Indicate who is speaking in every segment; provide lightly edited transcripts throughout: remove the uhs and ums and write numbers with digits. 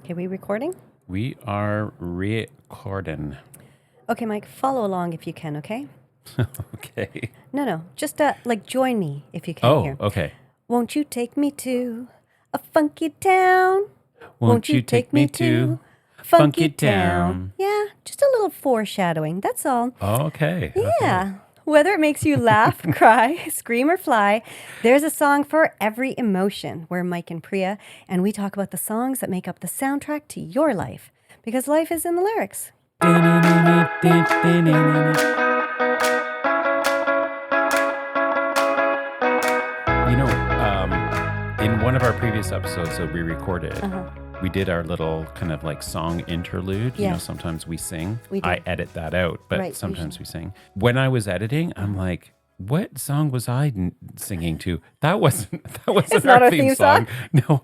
Speaker 1: Okay, we recording?
Speaker 2: We are recording.
Speaker 1: Okay, Mike, follow along if you can, okay?
Speaker 2: Okay.
Speaker 1: No, just join me if you can
Speaker 2: Oh,
Speaker 1: here.
Speaker 2: okay.
Speaker 1: Won't you take me to a funky town?
Speaker 2: Won't you take me to
Speaker 1: funky
Speaker 2: Funky
Speaker 1: town?
Speaker 2: Town?
Speaker 1: Yeah, just a little foreshadowing, that's all.
Speaker 2: Okay.
Speaker 1: Yeah. Whether it makes you laugh, cry, scream, or fly, there's a song for every emotion. We're Mike and Priya, and we talk about the songs that make up the soundtrack to your life. Because life is in the lyrics.
Speaker 2: In one of our previous episodes that we recorded,
Speaker 1: Uh-huh.
Speaker 2: we did our little kind of like song interlude.
Speaker 1: Yeah.
Speaker 2: sometimes we sing.
Speaker 1: We do.
Speaker 2: I edit that out, but
Speaker 1: Right,
Speaker 2: sometimes we sing. When I was editing, I'm like, what song was I singing to? That wasn't
Speaker 1: It's
Speaker 2: our
Speaker 1: not our
Speaker 2: theme
Speaker 1: theme
Speaker 2: song. No.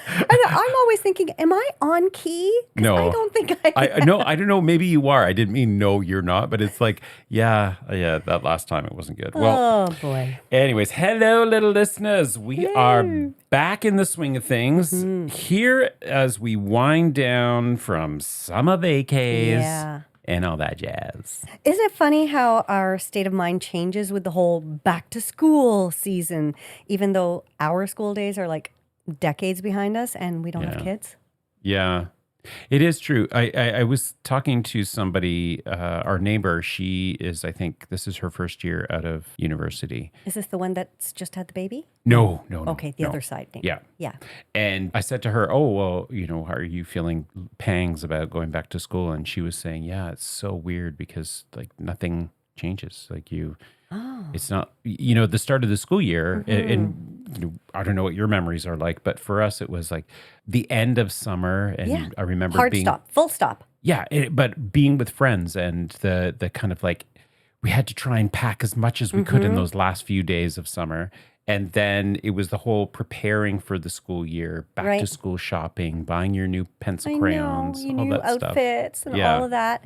Speaker 1: I'm always thinking, am I on key? 'Cause
Speaker 2: No.
Speaker 1: I don't think I
Speaker 2: I no, I don't know. Maybe you are. I didn't mean no, you're not. But it's like, yeah. That last time it wasn't good. Well,
Speaker 1: Oh, boy.
Speaker 2: anyways, hello, little listeners. We are back in the swing of things here as we wind down from summer vacays
Speaker 1: Yeah.
Speaker 2: and all that jazz.
Speaker 1: Isn't it funny how our state of mind changes with the whole back to school season, even though our school days are like decades behind us and we don't have
Speaker 2: Yeah.
Speaker 1: kids?
Speaker 2: Yeah. It is true. I was talking to somebody, our neighbor. She is, I think, this is her first year out of university.
Speaker 1: Is this the one that's just had the baby?
Speaker 2: No.
Speaker 1: Okay, the
Speaker 2: no.
Speaker 1: other side.
Speaker 2: Yeah.
Speaker 1: Yeah.
Speaker 2: And I said to her, oh, well, are you feeling pangs about going back to school? And she was saying, yeah, it's so weird because like nothing changes. Like it's not, the start of the school year. And I don't know what your memories are like, but for us, it was like the end of summer. And
Speaker 1: Yeah.
Speaker 2: I remember
Speaker 1: Hard
Speaker 2: being,
Speaker 1: stop. Full stop.
Speaker 2: yeah, but being with friends and the kind of like, we had to try and pack as much as we could in those last few days of summer. And then it was the whole preparing for the school year, back to
Speaker 1: Right.
Speaker 2: school shopping, buying your new pencil
Speaker 1: I
Speaker 2: crayons,
Speaker 1: know, your
Speaker 2: all
Speaker 1: new
Speaker 2: that stuff.
Speaker 1: outfits and
Speaker 2: Yeah.
Speaker 1: all of that.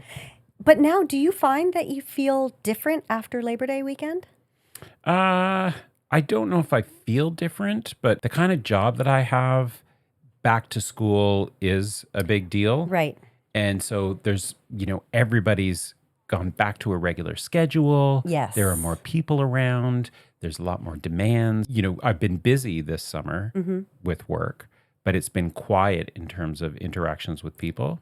Speaker 1: But now, do you find that you feel different after Labor Day weekend?
Speaker 2: I don't know if I feel different, but the kind of job that I have, back to school is a big deal.
Speaker 1: Right.
Speaker 2: And so there's, everybody's gone back to a regular schedule.
Speaker 1: Yes.
Speaker 2: There are more people around. There's a lot more demands. I've been busy this summer with work, but it's been quiet in terms of interactions with people.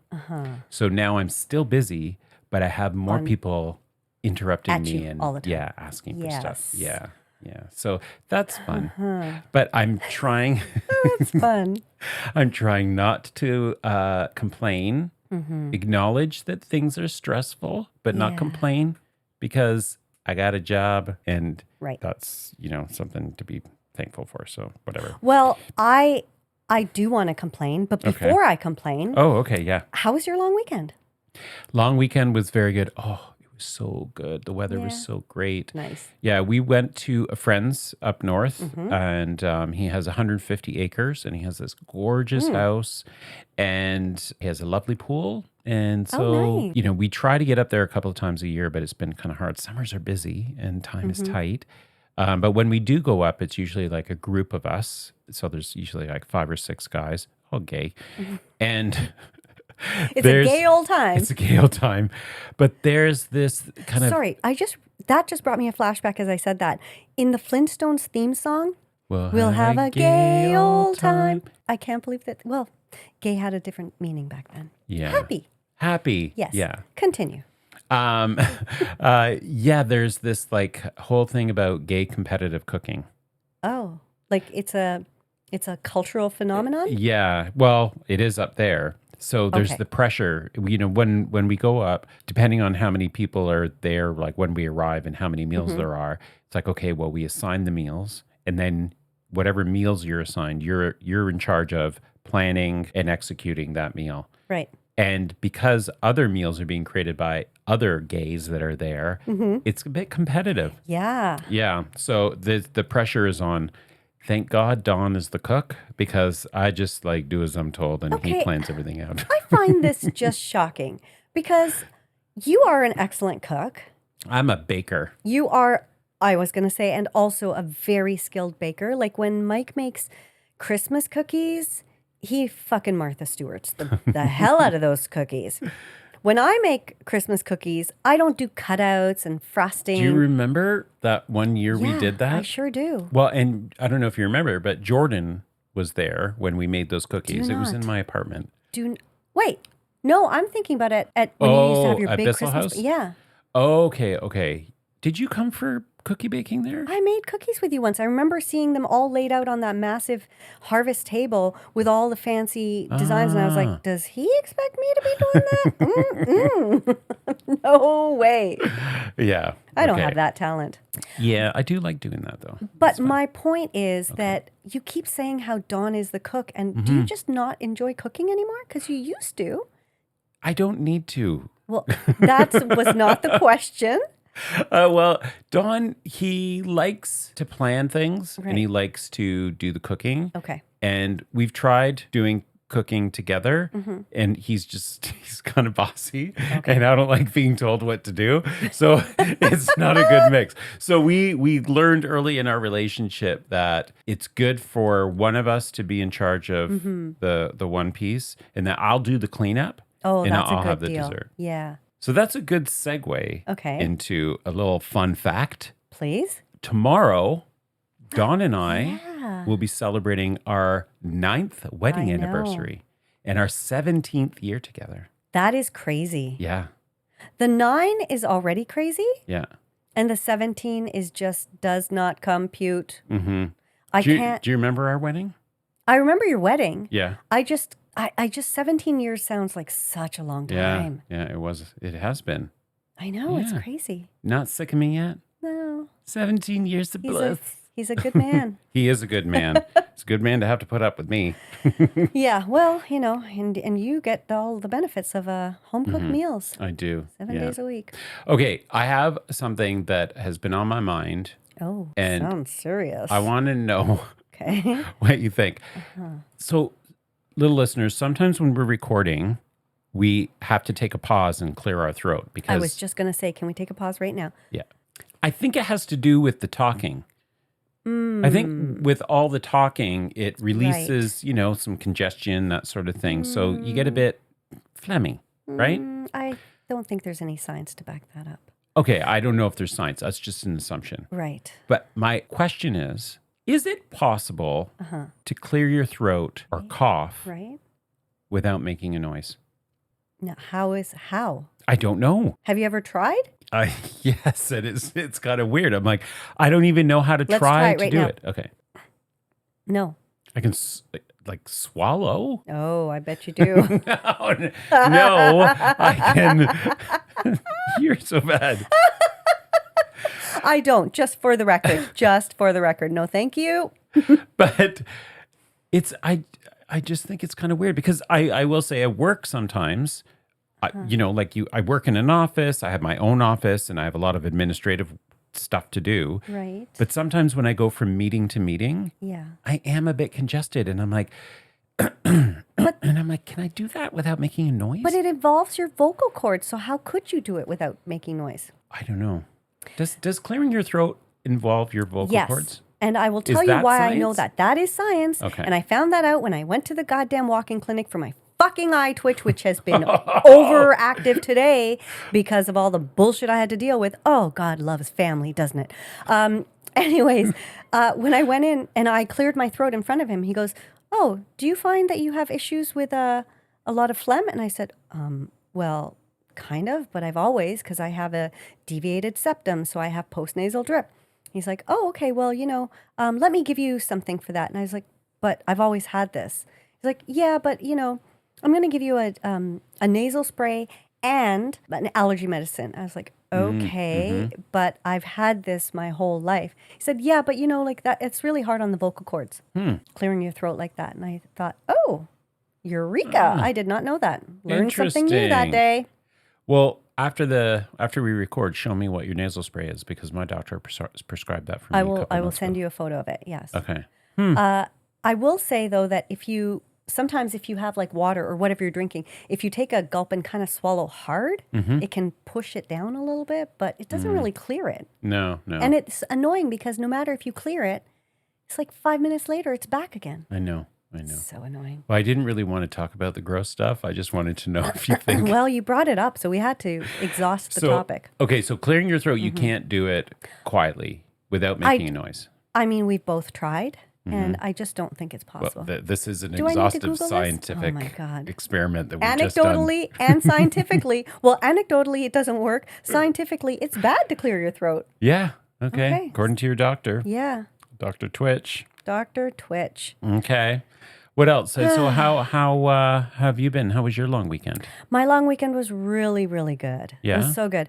Speaker 2: So now I'm still busy, but I have more people interrupting
Speaker 1: At
Speaker 2: me
Speaker 1: you
Speaker 2: and
Speaker 1: all the time.
Speaker 2: yeah, asking for stuff.
Speaker 1: Yes.
Speaker 2: Yeah. So that's fun. But I'm trying
Speaker 1: That's fun.
Speaker 2: I'm trying not to complain, acknowledge that things are stressful, but not
Speaker 1: Yeah.
Speaker 2: complain because I got a job and
Speaker 1: Right.
Speaker 2: that's, something to be thankful for. So whatever.
Speaker 1: Well, I do want to complain, but before I complain,
Speaker 2: Oh, okay. Yeah.
Speaker 1: how was your long weekend?
Speaker 2: Long weekend was very good. Oh, it was so good. The weather was
Speaker 1: Yeah.
Speaker 2: so great.
Speaker 1: Nice.
Speaker 2: Yeah, we went to a friend's up north, and he has 150 acres, and he has this gorgeous house, and he has a lovely pool. And so,
Speaker 1: nice.
Speaker 2: we try to get up there a couple of times a year, but it's been kind of hard. Summers are busy and time is tight. But when we do go up, it's usually like a group of us. So there's usually like 5 or 6 guys, all gay, and
Speaker 1: It's a gay old time.
Speaker 2: it's a gay old time. But there's this kind of
Speaker 1: Sorry, that just brought me a flashback as I said that. In the Flintstones theme song, we'll have a gay old time. I can't believe that. Well, gay had a different meaning back then.
Speaker 2: Yeah. Happy.
Speaker 1: Yes.
Speaker 2: Yeah.
Speaker 1: Continue.
Speaker 2: There's this like whole thing about gay competitive cooking.
Speaker 1: Oh, like it's a cultural phenomenon?
Speaker 2: Yeah. Well, it is up there. So there's
Speaker 1: Okay.
Speaker 2: the pressure, when we go up, depending on how many people are there, like when we arrive and how many meals there are, it's like, okay, well, we assign the meals and then whatever meals you're assigned, you're in charge of planning and executing that meal.
Speaker 1: Right.
Speaker 2: And because other meals are being created by other gays that are there, it's a bit competitive.
Speaker 1: Yeah.
Speaker 2: Yeah. So the pressure is on. Thank God Don is the cook because I just like do as I'm told and he
Speaker 1: Okay.
Speaker 2: plans everything out.
Speaker 1: I find this just shocking because you are an excellent cook.
Speaker 2: I'm a baker.
Speaker 1: You are, I was going to say, and also a very skilled baker. Like when Mike makes Christmas cookies, he fucking Martha Stewart's the hell out of those cookies. When I make Christmas cookies, I don't do cutouts and frosting.
Speaker 2: Do you remember that one year we
Speaker 1: Yeah,
Speaker 2: did that?
Speaker 1: I sure do.
Speaker 2: Well, and I don't know if you remember, but Jordan was there when we made those cookies. It was in
Speaker 1: not.
Speaker 2: my apartment.
Speaker 1: Wait. No, I'm thinking about it at when you used to have your
Speaker 2: at
Speaker 1: big
Speaker 2: Bissell
Speaker 1: Christmas.
Speaker 2: House?
Speaker 1: Yeah.
Speaker 2: Okay. Did you come for cookie baking there?
Speaker 1: I made cookies with you once. I remember seeing them all laid out on that massive harvest table with all the fancy designs. And I was like, does he expect me to be doing that? No way.
Speaker 2: Yeah.
Speaker 1: I don't have that talent.
Speaker 2: Yeah, I do like doing that though.
Speaker 1: But my point is that you keep saying how Dawn is the cook. And do you just not enjoy cooking anymore? Because you used to.
Speaker 2: I don't need to.
Speaker 1: Well, that was not the question.
Speaker 2: Well, Don, he likes to plan things and he likes to do the cooking.
Speaker 1: Okay.
Speaker 2: And we've tried doing cooking together and he's kind of bossy and I don't like being told what to do. So it's not a good mix. So we learned early in our relationship that it's good for one of us to be in charge of the one piece and that I'll do the cleanup.
Speaker 1: Oh,
Speaker 2: and
Speaker 1: that's
Speaker 2: I'll
Speaker 1: a good
Speaker 2: have the
Speaker 1: deal.
Speaker 2: dessert.
Speaker 1: Yeah.
Speaker 2: So that's a good segue into a little fun fact.
Speaker 1: Please.
Speaker 2: Tomorrow, Dawn and I will be celebrating our 9th wedding anniversary and our 17th year together.
Speaker 1: That is crazy.
Speaker 2: Yeah.
Speaker 1: The 9 is already crazy.
Speaker 2: Yeah.
Speaker 1: And the 17 is just does not compute.
Speaker 2: Mm-hmm.
Speaker 1: I can't.
Speaker 2: Do you remember our wedding?
Speaker 1: I remember your wedding.
Speaker 2: Yeah.
Speaker 1: I just 17 years sounds like such a long time.
Speaker 2: Yeah, it has been.
Speaker 1: I know, it's crazy.
Speaker 2: Not sick of me yet?
Speaker 1: No.
Speaker 2: 17 years of bliss.
Speaker 1: He's a good man.
Speaker 2: He is a good man. It's a good man to have to put up with me.
Speaker 1: Yeah, well, and you get all the benefits of home-cooked meals.
Speaker 2: I do.
Speaker 1: 7 days a week.
Speaker 2: Okay, I have something that has been on my mind.
Speaker 1: Oh,
Speaker 2: and
Speaker 1: sounds serious.
Speaker 2: I want to know what you think. So, little listeners, sometimes when we're recording, we have to take a pause and clear our throat because
Speaker 1: I was just going to say, can we take a pause right now?
Speaker 2: Yeah. I think it has to do with the talking. I think with all the talking, it releases, some congestion, that sort of thing. So you get a bit phlegmy, right?
Speaker 1: I don't think there's any science to back that up.
Speaker 2: Okay, I don't know if there's science. That's just an assumption.
Speaker 1: Right.
Speaker 2: But my question is it possible to clear your throat or cough without making a noise?
Speaker 1: Now, how?
Speaker 2: I don't know.
Speaker 1: Have you ever tried?
Speaker 2: Yes, it is. It's kind of weird. I'm like, I don't even know how to
Speaker 1: Let's
Speaker 2: try
Speaker 1: it
Speaker 2: to
Speaker 1: right
Speaker 2: do
Speaker 1: now.
Speaker 2: it. Okay.
Speaker 1: No.
Speaker 2: I can swallow.
Speaker 1: Oh, I bet you do.
Speaker 2: No, I can. You're so bad.
Speaker 1: I don't. Just for the record. Just for the record. No, thank you.
Speaker 2: But I just think it's kind of weird because I will say at work sometimes, I work in an office, I have my own office and I have a lot of administrative stuff to do.
Speaker 1: Right.
Speaker 2: But sometimes when I go from meeting to meeting, I am a bit congested and I'm like, can I do that without making a noise?
Speaker 1: But it involves your vocal cords. So how could you do it without making noise?
Speaker 2: I don't know. Does clearing your throat involve your vocal cords?
Speaker 1: And I will tell you why I know that. That is science.
Speaker 2: Okay.
Speaker 1: And I found that out when I went to the goddamn walk-in clinic for my fucking eye twitch, which has been overactive today because of all the bullshit I had to deal with. Oh, God loves family, doesn't it? Anyways, when I went in and I cleared my throat in front of him, he goes, "Oh, do you find that you have issues with a lot of phlegm?" And I said, well, kind of, but I've always, because I have a deviated septum, so I have postnasal drip. He's like, "Oh, okay, well, let me give you something for that." And I was like, "But I've always had this." He's like, "Yeah, but, I'm going to give you a nasal spray and an allergy medicine." I was like, "Okay, but I've had this my whole life." He said, "Yeah, but, like that, it's really hard on the vocal cords, clearing your throat like that." And I thought, "Oh, eureka. I did not know that. Learned something new that day."
Speaker 2: Well, after we record, show me what your nasal spray is because my doctor prescribed that for me.
Speaker 1: I will send you a photo of it. Yes.
Speaker 2: Okay.
Speaker 1: I will say though that sometimes if you have like water or whatever you're drinking, if you take a gulp and kind of swallow hard, it can push it down a little bit, but it doesn't really clear it.
Speaker 2: No.
Speaker 1: And it's annoying because no matter if you clear it, it's like 5 minutes later, it's back again.
Speaker 2: I know. I know.
Speaker 1: So annoying.
Speaker 2: Well, I didn't really want to talk about the gross stuff. I just wanted to know if you think.
Speaker 1: Well, you brought it up, so we had to exhaust the topic.
Speaker 2: Okay, so clearing your throat, you can't do it quietly without making a noise.
Speaker 1: I mean, we've both tried, and I just don't think it's possible.
Speaker 2: Well, this is an
Speaker 1: Do I need to
Speaker 2: exhaustive
Speaker 1: Google this?
Speaker 2: scientific
Speaker 1: Oh my God.
Speaker 2: experiment that we've just done.
Speaker 1: Anecdotally and scientifically. Well, anecdotally, it doesn't work. Scientifically, it's bad to clear your throat.
Speaker 2: Yeah. Okay.
Speaker 1: Okay.
Speaker 2: According to your doctor,
Speaker 1: Yeah.
Speaker 2: Dr. Twitch.
Speaker 1: Dr. Twitch.
Speaker 2: Okay. What else? So how have you been? How was your long weekend?
Speaker 1: My long weekend was really, really good. It
Speaker 2: Yeah?
Speaker 1: was so good.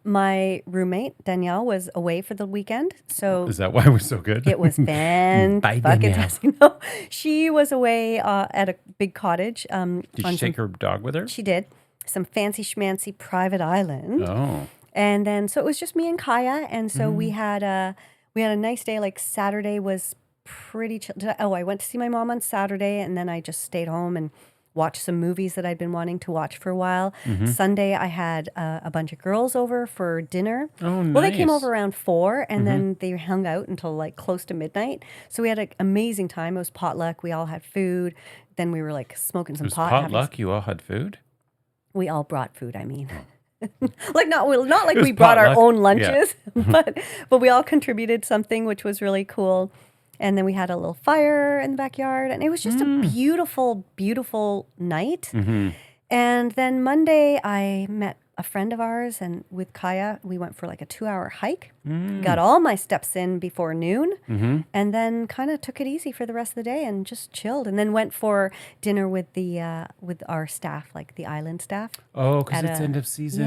Speaker 1: My roommate, Danielle, was away for the weekend. So
Speaker 2: Is that why it was so good?
Speaker 1: it was
Speaker 2: Bye, Danielle.
Speaker 1: fantastic. No, she was away at a big cottage.
Speaker 2: Did she take her dog with her?
Speaker 1: She did. Some fancy schmancy private island.
Speaker 2: Oh.
Speaker 1: And then, so it was just me and Kaya. And so we had a nice day. Like Saturday was pretty chill. I went to see my mom on Saturday, and then I just stayed home and watched some movies that I'd been wanting to watch for a while. Sunday, I had a bunch of girls over for dinner.
Speaker 2: Oh, nice.
Speaker 1: Well, they came over around 4, and then they hung out until like close to midnight. So we had an amazing time. It was potluck. We all had food. Then we were like smoking some
Speaker 2: It was
Speaker 1: pot.
Speaker 2: potluck. You all had food?
Speaker 1: We all brought food, I mean. Like not like
Speaker 2: It was
Speaker 1: we brought our
Speaker 2: potluck.
Speaker 1: own
Speaker 2: Yeah.
Speaker 1: lunches, but we all contributed something, which was really cool. And then we had a little fire in the backyard, and it was just a beautiful, beautiful night. And then Monday, I met a friend of ours, and with Kaya, we went for like a 2-hour hike. Got all my steps in before noon, and then kind of took it easy for the rest of the day and just chilled. And then went for dinner with with our staff, like the island staff.
Speaker 2: Oh, because
Speaker 1: At
Speaker 2: it's
Speaker 1: a-
Speaker 2: end of season.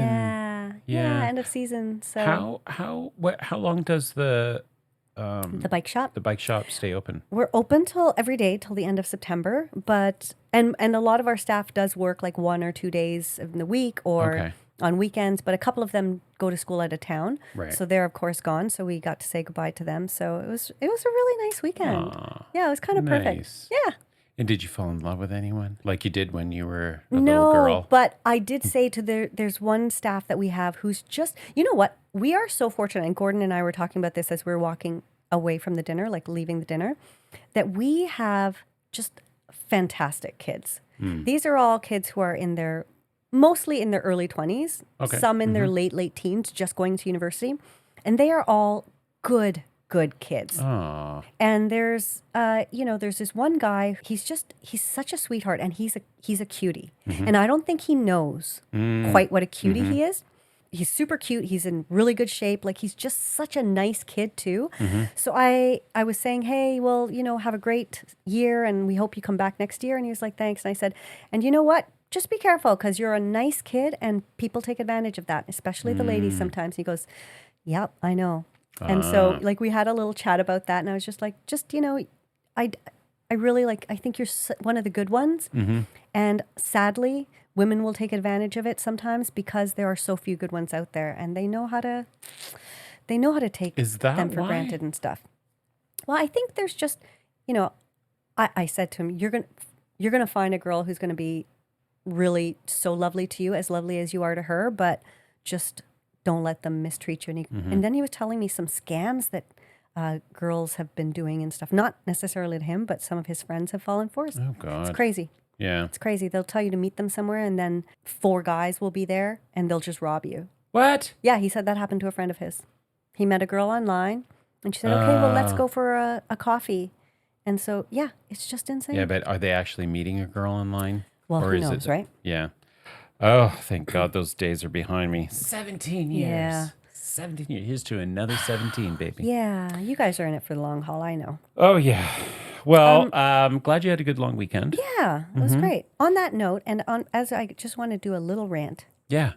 Speaker 1: Yeah, end of season. So
Speaker 2: How long does the
Speaker 1: the bike shop.
Speaker 2: bike shop stay open?
Speaker 1: We're open till every day till the end of September, but and a lot of our staff does work like 1 or 2 days in the week or
Speaker 2: Okay.
Speaker 1: on weekends, but a couple of them go to school out of town.
Speaker 2: Right.
Speaker 1: So they're of course gone, so we got to say goodbye to them. So it was a really nice weekend.
Speaker 2: Aw,
Speaker 1: Yeah, it was kind of perfect.
Speaker 2: nice.
Speaker 1: Yeah.
Speaker 2: And did you fall in love with anyone like you did when you were a little girl?
Speaker 1: But I did say to there's one staff that we have who's just, you know what? We are so fortunate, and Gordon and I were talking about this as we were walking away from the dinner, like leaving the dinner, that we have just fantastic kids. These are all kids who are mostly in their early 20s,
Speaker 2: Okay.
Speaker 1: some in their late teens, just going to university. And they are all good kids.
Speaker 2: Oh,
Speaker 1: And there's this one guy, he's such a sweetheart, and he's a cutie. And I don't think he knows quite what a cutie he is. He's super cute. He's in really good shape. Like he's just such a nice kid too. So I was saying, hey, well, have a great year, and we hope you come back next year. And he was like, thanks. And I said, and you know what? Just be careful, because you're a nice kid, and people take advantage of that, especially the ladies sometimes. He goes, yep, I know. And so like we had a little chat about that, and I was just like, I really I think you're one of the good ones. And sadly, women will take advantage of it sometimes because there are so few good ones out there, and they know how to take
Speaker 2: Is that
Speaker 1: them for
Speaker 2: why?
Speaker 1: granted and stuff. Well, I think there's just, I said to him, you're gonna find a girl who's gonna be really so lovely to you, as lovely as you are to her, but just don't let them mistreat you. And then he was telling me some scams that girls have been doing and stuff. Not necessarily to him, but some of his friends have fallen for.
Speaker 2: oh God.
Speaker 1: It's crazy.
Speaker 2: Yeah.
Speaker 1: It's crazy. They'll tell you to meet them somewhere, and then 4 guys will be there, and they'll just rob you.
Speaker 2: What?
Speaker 1: Yeah, he said that happened to a friend of his. He met a girl online, and she said, okay, well, let's go for a coffee. And so, yeah, it's just insane.
Speaker 2: Yeah, but are they actually meeting a girl online?
Speaker 1: Well, who
Speaker 2: is
Speaker 1: knows, right?
Speaker 2: Yeah. Oh, thank God those days are behind me. 17 years.
Speaker 1: Yeah.
Speaker 2: 17 years. Here's to another 17, baby.
Speaker 1: Yeah, you guys are in it for the long haul, I know.
Speaker 2: Oh, yeah. Well, I'm glad you had a good long weekend.
Speaker 1: Yeah, it was great. On that note, and as I just want to do a little rant,
Speaker 2: Yeah.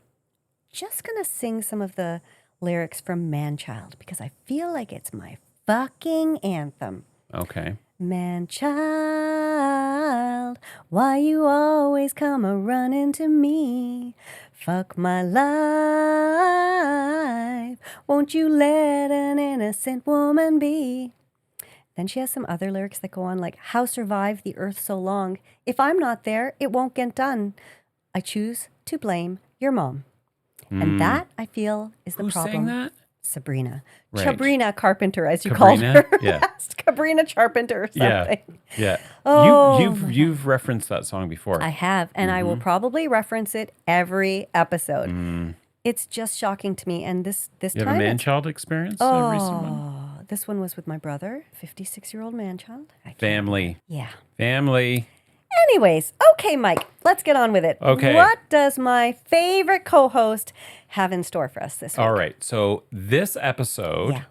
Speaker 1: just going to sing some of the lyrics from Man-Child, because I feel like it's my fucking anthem.
Speaker 2: Okay.
Speaker 1: Man-child, why you always come a-running to me? Fuck my life, won't you let an innocent woman be? Then she has some other lyrics that go on like, how survive the earth so long? If I'm not there, it won't get done. I choose to blame your mom. And that, I feel, is the
Speaker 2: Who
Speaker 1: problem.
Speaker 2: sang that?
Speaker 1: Sabrina.
Speaker 2: Right.
Speaker 1: Chabrina Carpenter, as you called her.
Speaker 2: Cabrina? Yeah.
Speaker 1: Cabrina Charpenter or
Speaker 2: Yeah.
Speaker 1: something.
Speaker 2: Yeah.
Speaker 1: Oh,
Speaker 2: You've referenced that song before.
Speaker 1: I have, and I will probably reference it every episode. It's just shocking to me. And this
Speaker 2: You have a
Speaker 1: time,
Speaker 2: man-child experience? A recent one?
Speaker 1: this one was with my brother, 56-year-old man-child.
Speaker 2: Family.
Speaker 1: Yeah.
Speaker 2: Family.
Speaker 1: Anyways, okay, Mike, let's get on with it.
Speaker 2: Okay.
Speaker 1: What does my favorite co-host have in store for us this week?
Speaker 2: All right. So this episode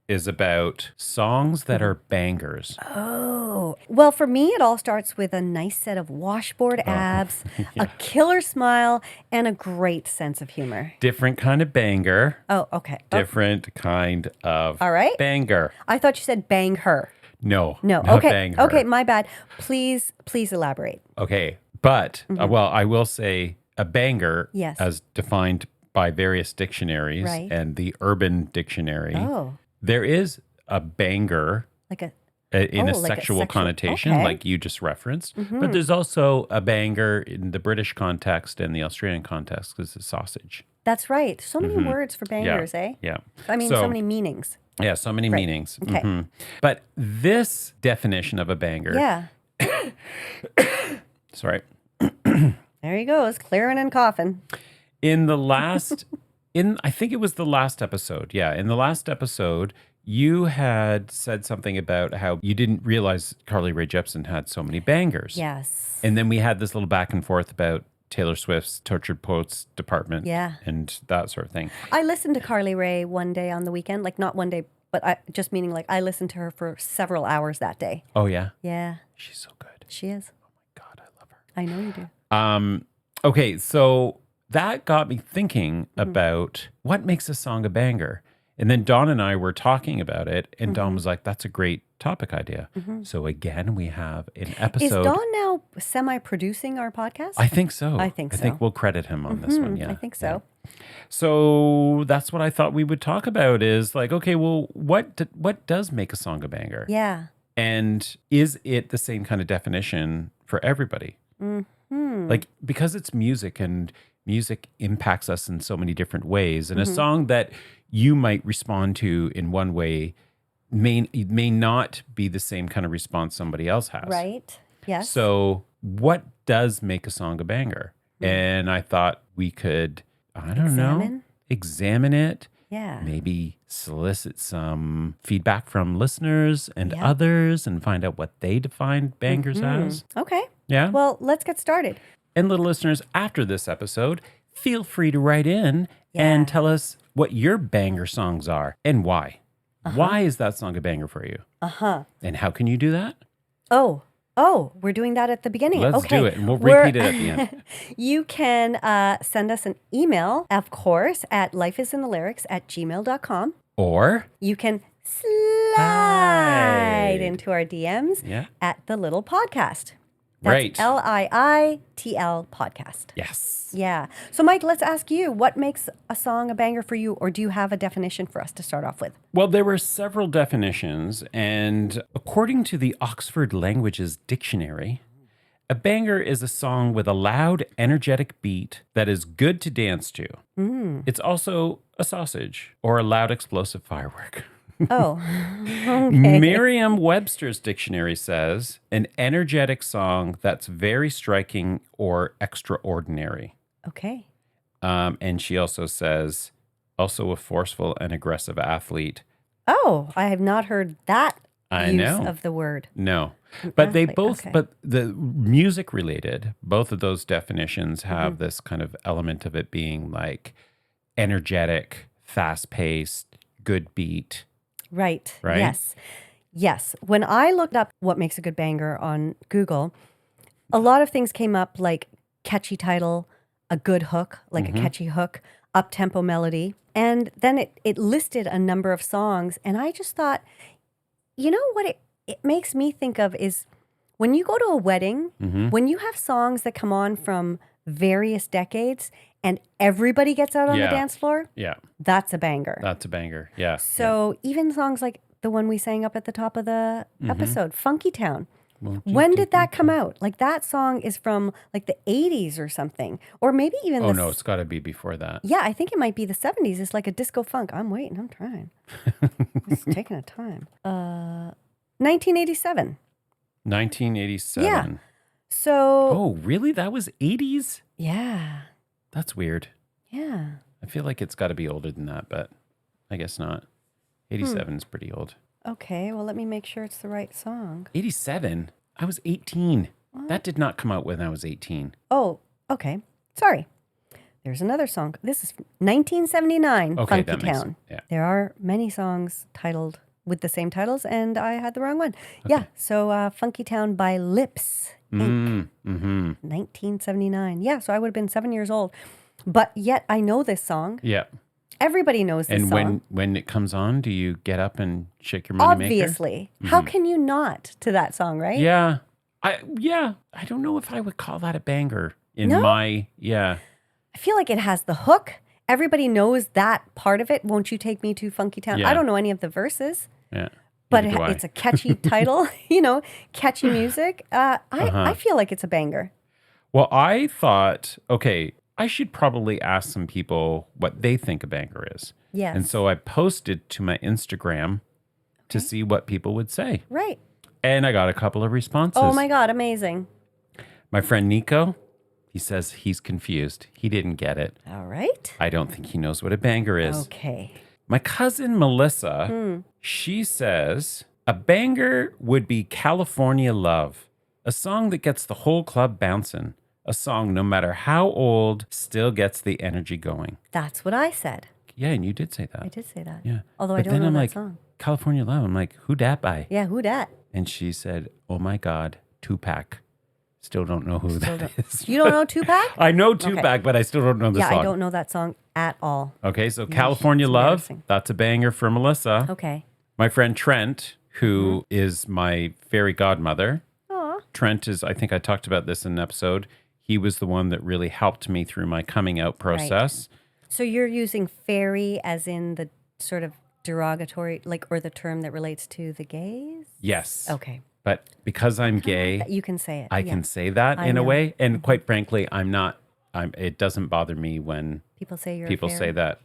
Speaker 2: is about songs that are bangers.
Speaker 1: Oh, well, for me, it all starts with a nice set of washboard abs, a killer smile, and a great sense of humor.
Speaker 2: Different kind of banger.
Speaker 1: Oh, okay.
Speaker 2: Different kind of
Speaker 1: All right.
Speaker 2: banger.
Speaker 1: I thought you said bang her.
Speaker 2: No.
Speaker 1: No.
Speaker 2: Not
Speaker 1: Okay.
Speaker 2: bang her.
Speaker 1: Okay, my bad. Please elaborate.
Speaker 2: Okay. But, well, I will say a banger,
Speaker 1: Yes.
Speaker 2: as defined by various dictionaries
Speaker 1: Right.
Speaker 2: and the Urban Dictionary,
Speaker 1: Oh,
Speaker 2: there is a banger
Speaker 1: like a
Speaker 2: in a
Speaker 1: like a
Speaker 2: sexual
Speaker 1: sexual-
Speaker 2: connotation,
Speaker 1: okay.
Speaker 2: like you just referenced. But there's also a banger in the British context and the Australian context because it's sausage.
Speaker 1: that's right. So many words for bangers, eh?
Speaker 2: Yeah.
Speaker 1: I mean, so many meanings.
Speaker 2: Yeah, so many meanings.
Speaker 1: Okay.
Speaker 2: But this definition of a banger,
Speaker 1: Yeah.
Speaker 2: sorry,
Speaker 1: There he goes, clearing and coughing.
Speaker 2: in the last, I think it was the last episode. Yeah, in the last episode, you had said something about how you didn't realize Carly Rae Jepsen had so many bangers.
Speaker 1: Yes.
Speaker 2: And then we had this little back and forth about Taylor Swift's Tortured Poets Department and that sort of thing.
Speaker 1: I listened to Carly Rae one day on the weekend, like not one day, but just meaning like I listened to her for several hours that day.
Speaker 2: Oh, yeah?
Speaker 1: Yeah,
Speaker 2: She's so good.
Speaker 1: she is.
Speaker 2: Oh, my God, I love her.
Speaker 1: I know you do.
Speaker 2: Okay, so that got me thinking about what makes a song a banger. And then Dawn and I were talking about it, and Dawn was like, that's a great topic idea. So again, we have an episode.
Speaker 1: Is Dawn now semi-producing our podcast?
Speaker 2: I think so.
Speaker 1: I think
Speaker 2: I think
Speaker 1: so.
Speaker 2: we'll credit him on this one. Yeah.
Speaker 1: I think so.
Speaker 2: Yeah. So that's what I thought we would talk about is like, okay, well, what does make a song a banger?
Speaker 1: Yeah.
Speaker 2: And is it the same kind of definition for everybody? Like, because it's music and music impacts us in so many different ways. And a song that you might respond to in one way may not be the same kind of response somebody else has.
Speaker 1: Right. Yes.
Speaker 2: So what does make a song a banger? And I thought we could, I don't know, examine it.
Speaker 1: Yeah.
Speaker 2: Maybe solicit some feedback from listeners and others and find out what they define bangers as.
Speaker 1: Okay.
Speaker 2: Yeah.
Speaker 1: Well, let's get started.
Speaker 2: And little listeners, after this episode, feel free to write in and tell us what your banger songs are and why. Why is that song a banger for you? And how can you do that?
Speaker 1: Oh, we're doing that at the beginning.
Speaker 2: Let's
Speaker 1: okay.
Speaker 2: do it, and we'll repeat it at the end.
Speaker 1: You can send us an email, of course, at lifeisinthelyrics@gmail.com.
Speaker 2: Or
Speaker 1: You can slide into our DMs at the Little Podcast. That's
Speaker 2: Right.
Speaker 1: LIITL Podcast.
Speaker 2: yes.
Speaker 1: Yeah. So, Mike, let's ask you, what makes a song a banger for you, or do you have a definition for us to start off with?
Speaker 2: Well, there were several definitions, and according to the Oxford Languages Dictionary, a banger is a song with a loud, energetic beat that is good to dance to. It's also a sausage or a loud, explosive firework.
Speaker 1: Oh,
Speaker 2: Merriam-Webster's dictionary says an energetic song that's very striking or extraordinary.
Speaker 1: okay.
Speaker 2: And she also says, also a forceful and aggressive athlete.
Speaker 1: Oh, I have not heard that
Speaker 2: I
Speaker 1: use
Speaker 2: know.
Speaker 1: of the word.
Speaker 2: No, but they
Speaker 1: athlete,
Speaker 2: both,
Speaker 1: okay.
Speaker 2: but the music related, both of those definitions have this kind of element of it being like energetic, fast paced, good beat.
Speaker 1: Right.
Speaker 2: Right?
Speaker 1: Yes. Yes. When I looked up what makes a good banger on Google, a lot of things came up like catchy title, a good hook, like a catchy hook, up-tempo melody. And then it listed a number of songs. And I just thought, you know what it makes me think of is when you go to a wedding, when you have songs that come on from various decades and everybody gets out on the
Speaker 2: Yeah.
Speaker 1: dance floor,
Speaker 2: Yeah,
Speaker 1: that's a banger.
Speaker 2: that's a banger. Yeah.
Speaker 1: So even songs like the one we sang up at the top of the episode, Funky Town, When did that come out? Like that song is from like the 80s or something. Or maybe even
Speaker 2: Oh, no, it's got to be before that.
Speaker 1: Yeah, I think it might be the 70s. It's like a disco funk. I'm waiting. I'm trying. It's taking a time. 1987.
Speaker 2: 1987.
Speaker 1: Yeah. So.
Speaker 2: Oh, really? That was 80s?
Speaker 1: Yeah.
Speaker 2: That's weird.
Speaker 1: Yeah.
Speaker 2: I feel like it's got to be older than that, but I guess not. 87 is pretty old.
Speaker 1: Okay, well, let me make sure it's the right song.
Speaker 2: 87? I was 18. What? That did not come out when I was 18.
Speaker 1: Oh, okay. Sorry. There's another song. This is 1979,
Speaker 2: Okay,
Speaker 1: Funky Town.
Speaker 2: Yeah.
Speaker 1: There are many songs titled with the same titles, and I had the wrong one. Okay. Yeah, so Funky Town by Lips Inc. 1979. Yeah, so I would have been 7 years old. But yet I know this song.
Speaker 2: Yeah.
Speaker 1: Everybody knows this song.
Speaker 2: And when it comes on, do you get up and shake your money maker?
Speaker 1: Obviously. How can you not to that song, right?
Speaker 2: Yeah. I don't know if I would call that a banger in I
Speaker 1: feel like it has the hook. Everybody knows that part of it. Won't you take me to Funky Town?
Speaker 2: Yeah.
Speaker 1: I don't know any of the verses.
Speaker 2: Yeah.
Speaker 1: But it's a catchy title, catchy music. I feel like it's a banger.
Speaker 2: Well, I thought, okay, I should probably ask some people what they think a banger is.
Speaker 1: Yes.
Speaker 2: And so I posted to my Instagram to see what people would say.
Speaker 1: Right.
Speaker 2: And I got a couple of responses.
Speaker 1: Oh my God, amazing.
Speaker 2: My friend Nico, he says he's confused. He didn't get it.
Speaker 1: All right.
Speaker 2: I don't think he knows what a banger is.
Speaker 1: Okay.
Speaker 2: My cousin Melissa, she says a banger would be California Love, a song that gets the whole club bouncing. A song, no matter how old, still gets the energy going.
Speaker 1: That's what I said.
Speaker 2: Yeah, and you did say that.
Speaker 1: I did say that.
Speaker 2: Yeah.
Speaker 1: Although
Speaker 2: but
Speaker 1: I don't
Speaker 2: then
Speaker 1: know
Speaker 2: I'm
Speaker 1: that
Speaker 2: like,
Speaker 1: song.
Speaker 2: California Love. I'm like, who dat by?
Speaker 1: Yeah, who dat?
Speaker 2: And she said, oh my God, Tupac. Still don't know who that is.
Speaker 1: You don't know Tupac?
Speaker 2: I know Tupac, but I still don't know the song.
Speaker 1: Yeah, I don't know that song at all.
Speaker 2: Okay, so California Love, that's a banger for Melissa.
Speaker 1: Okay.
Speaker 2: My friend Trent, who is my fairy godmother.
Speaker 1: Aw.
Speaker 2: Trent is, I think I talked about this in an episode. He was the one that really helped me through my coming out process.
Speaker 1: Right. So you're using fairy as in the sort of derogatory, or the term that relates to the gays?
Speaker 2: Yes.
Speaker 1: Okay.
Speaker 2: But because I'm gay,
Speaker 1: You can say it.
Speaker 2: I can say that in a way. And quite frankly, it doesn't bother me when
Speaker 1: people say you're
Speaker 2: people
Speaker 1: a fairy.
Speaker 2: say that.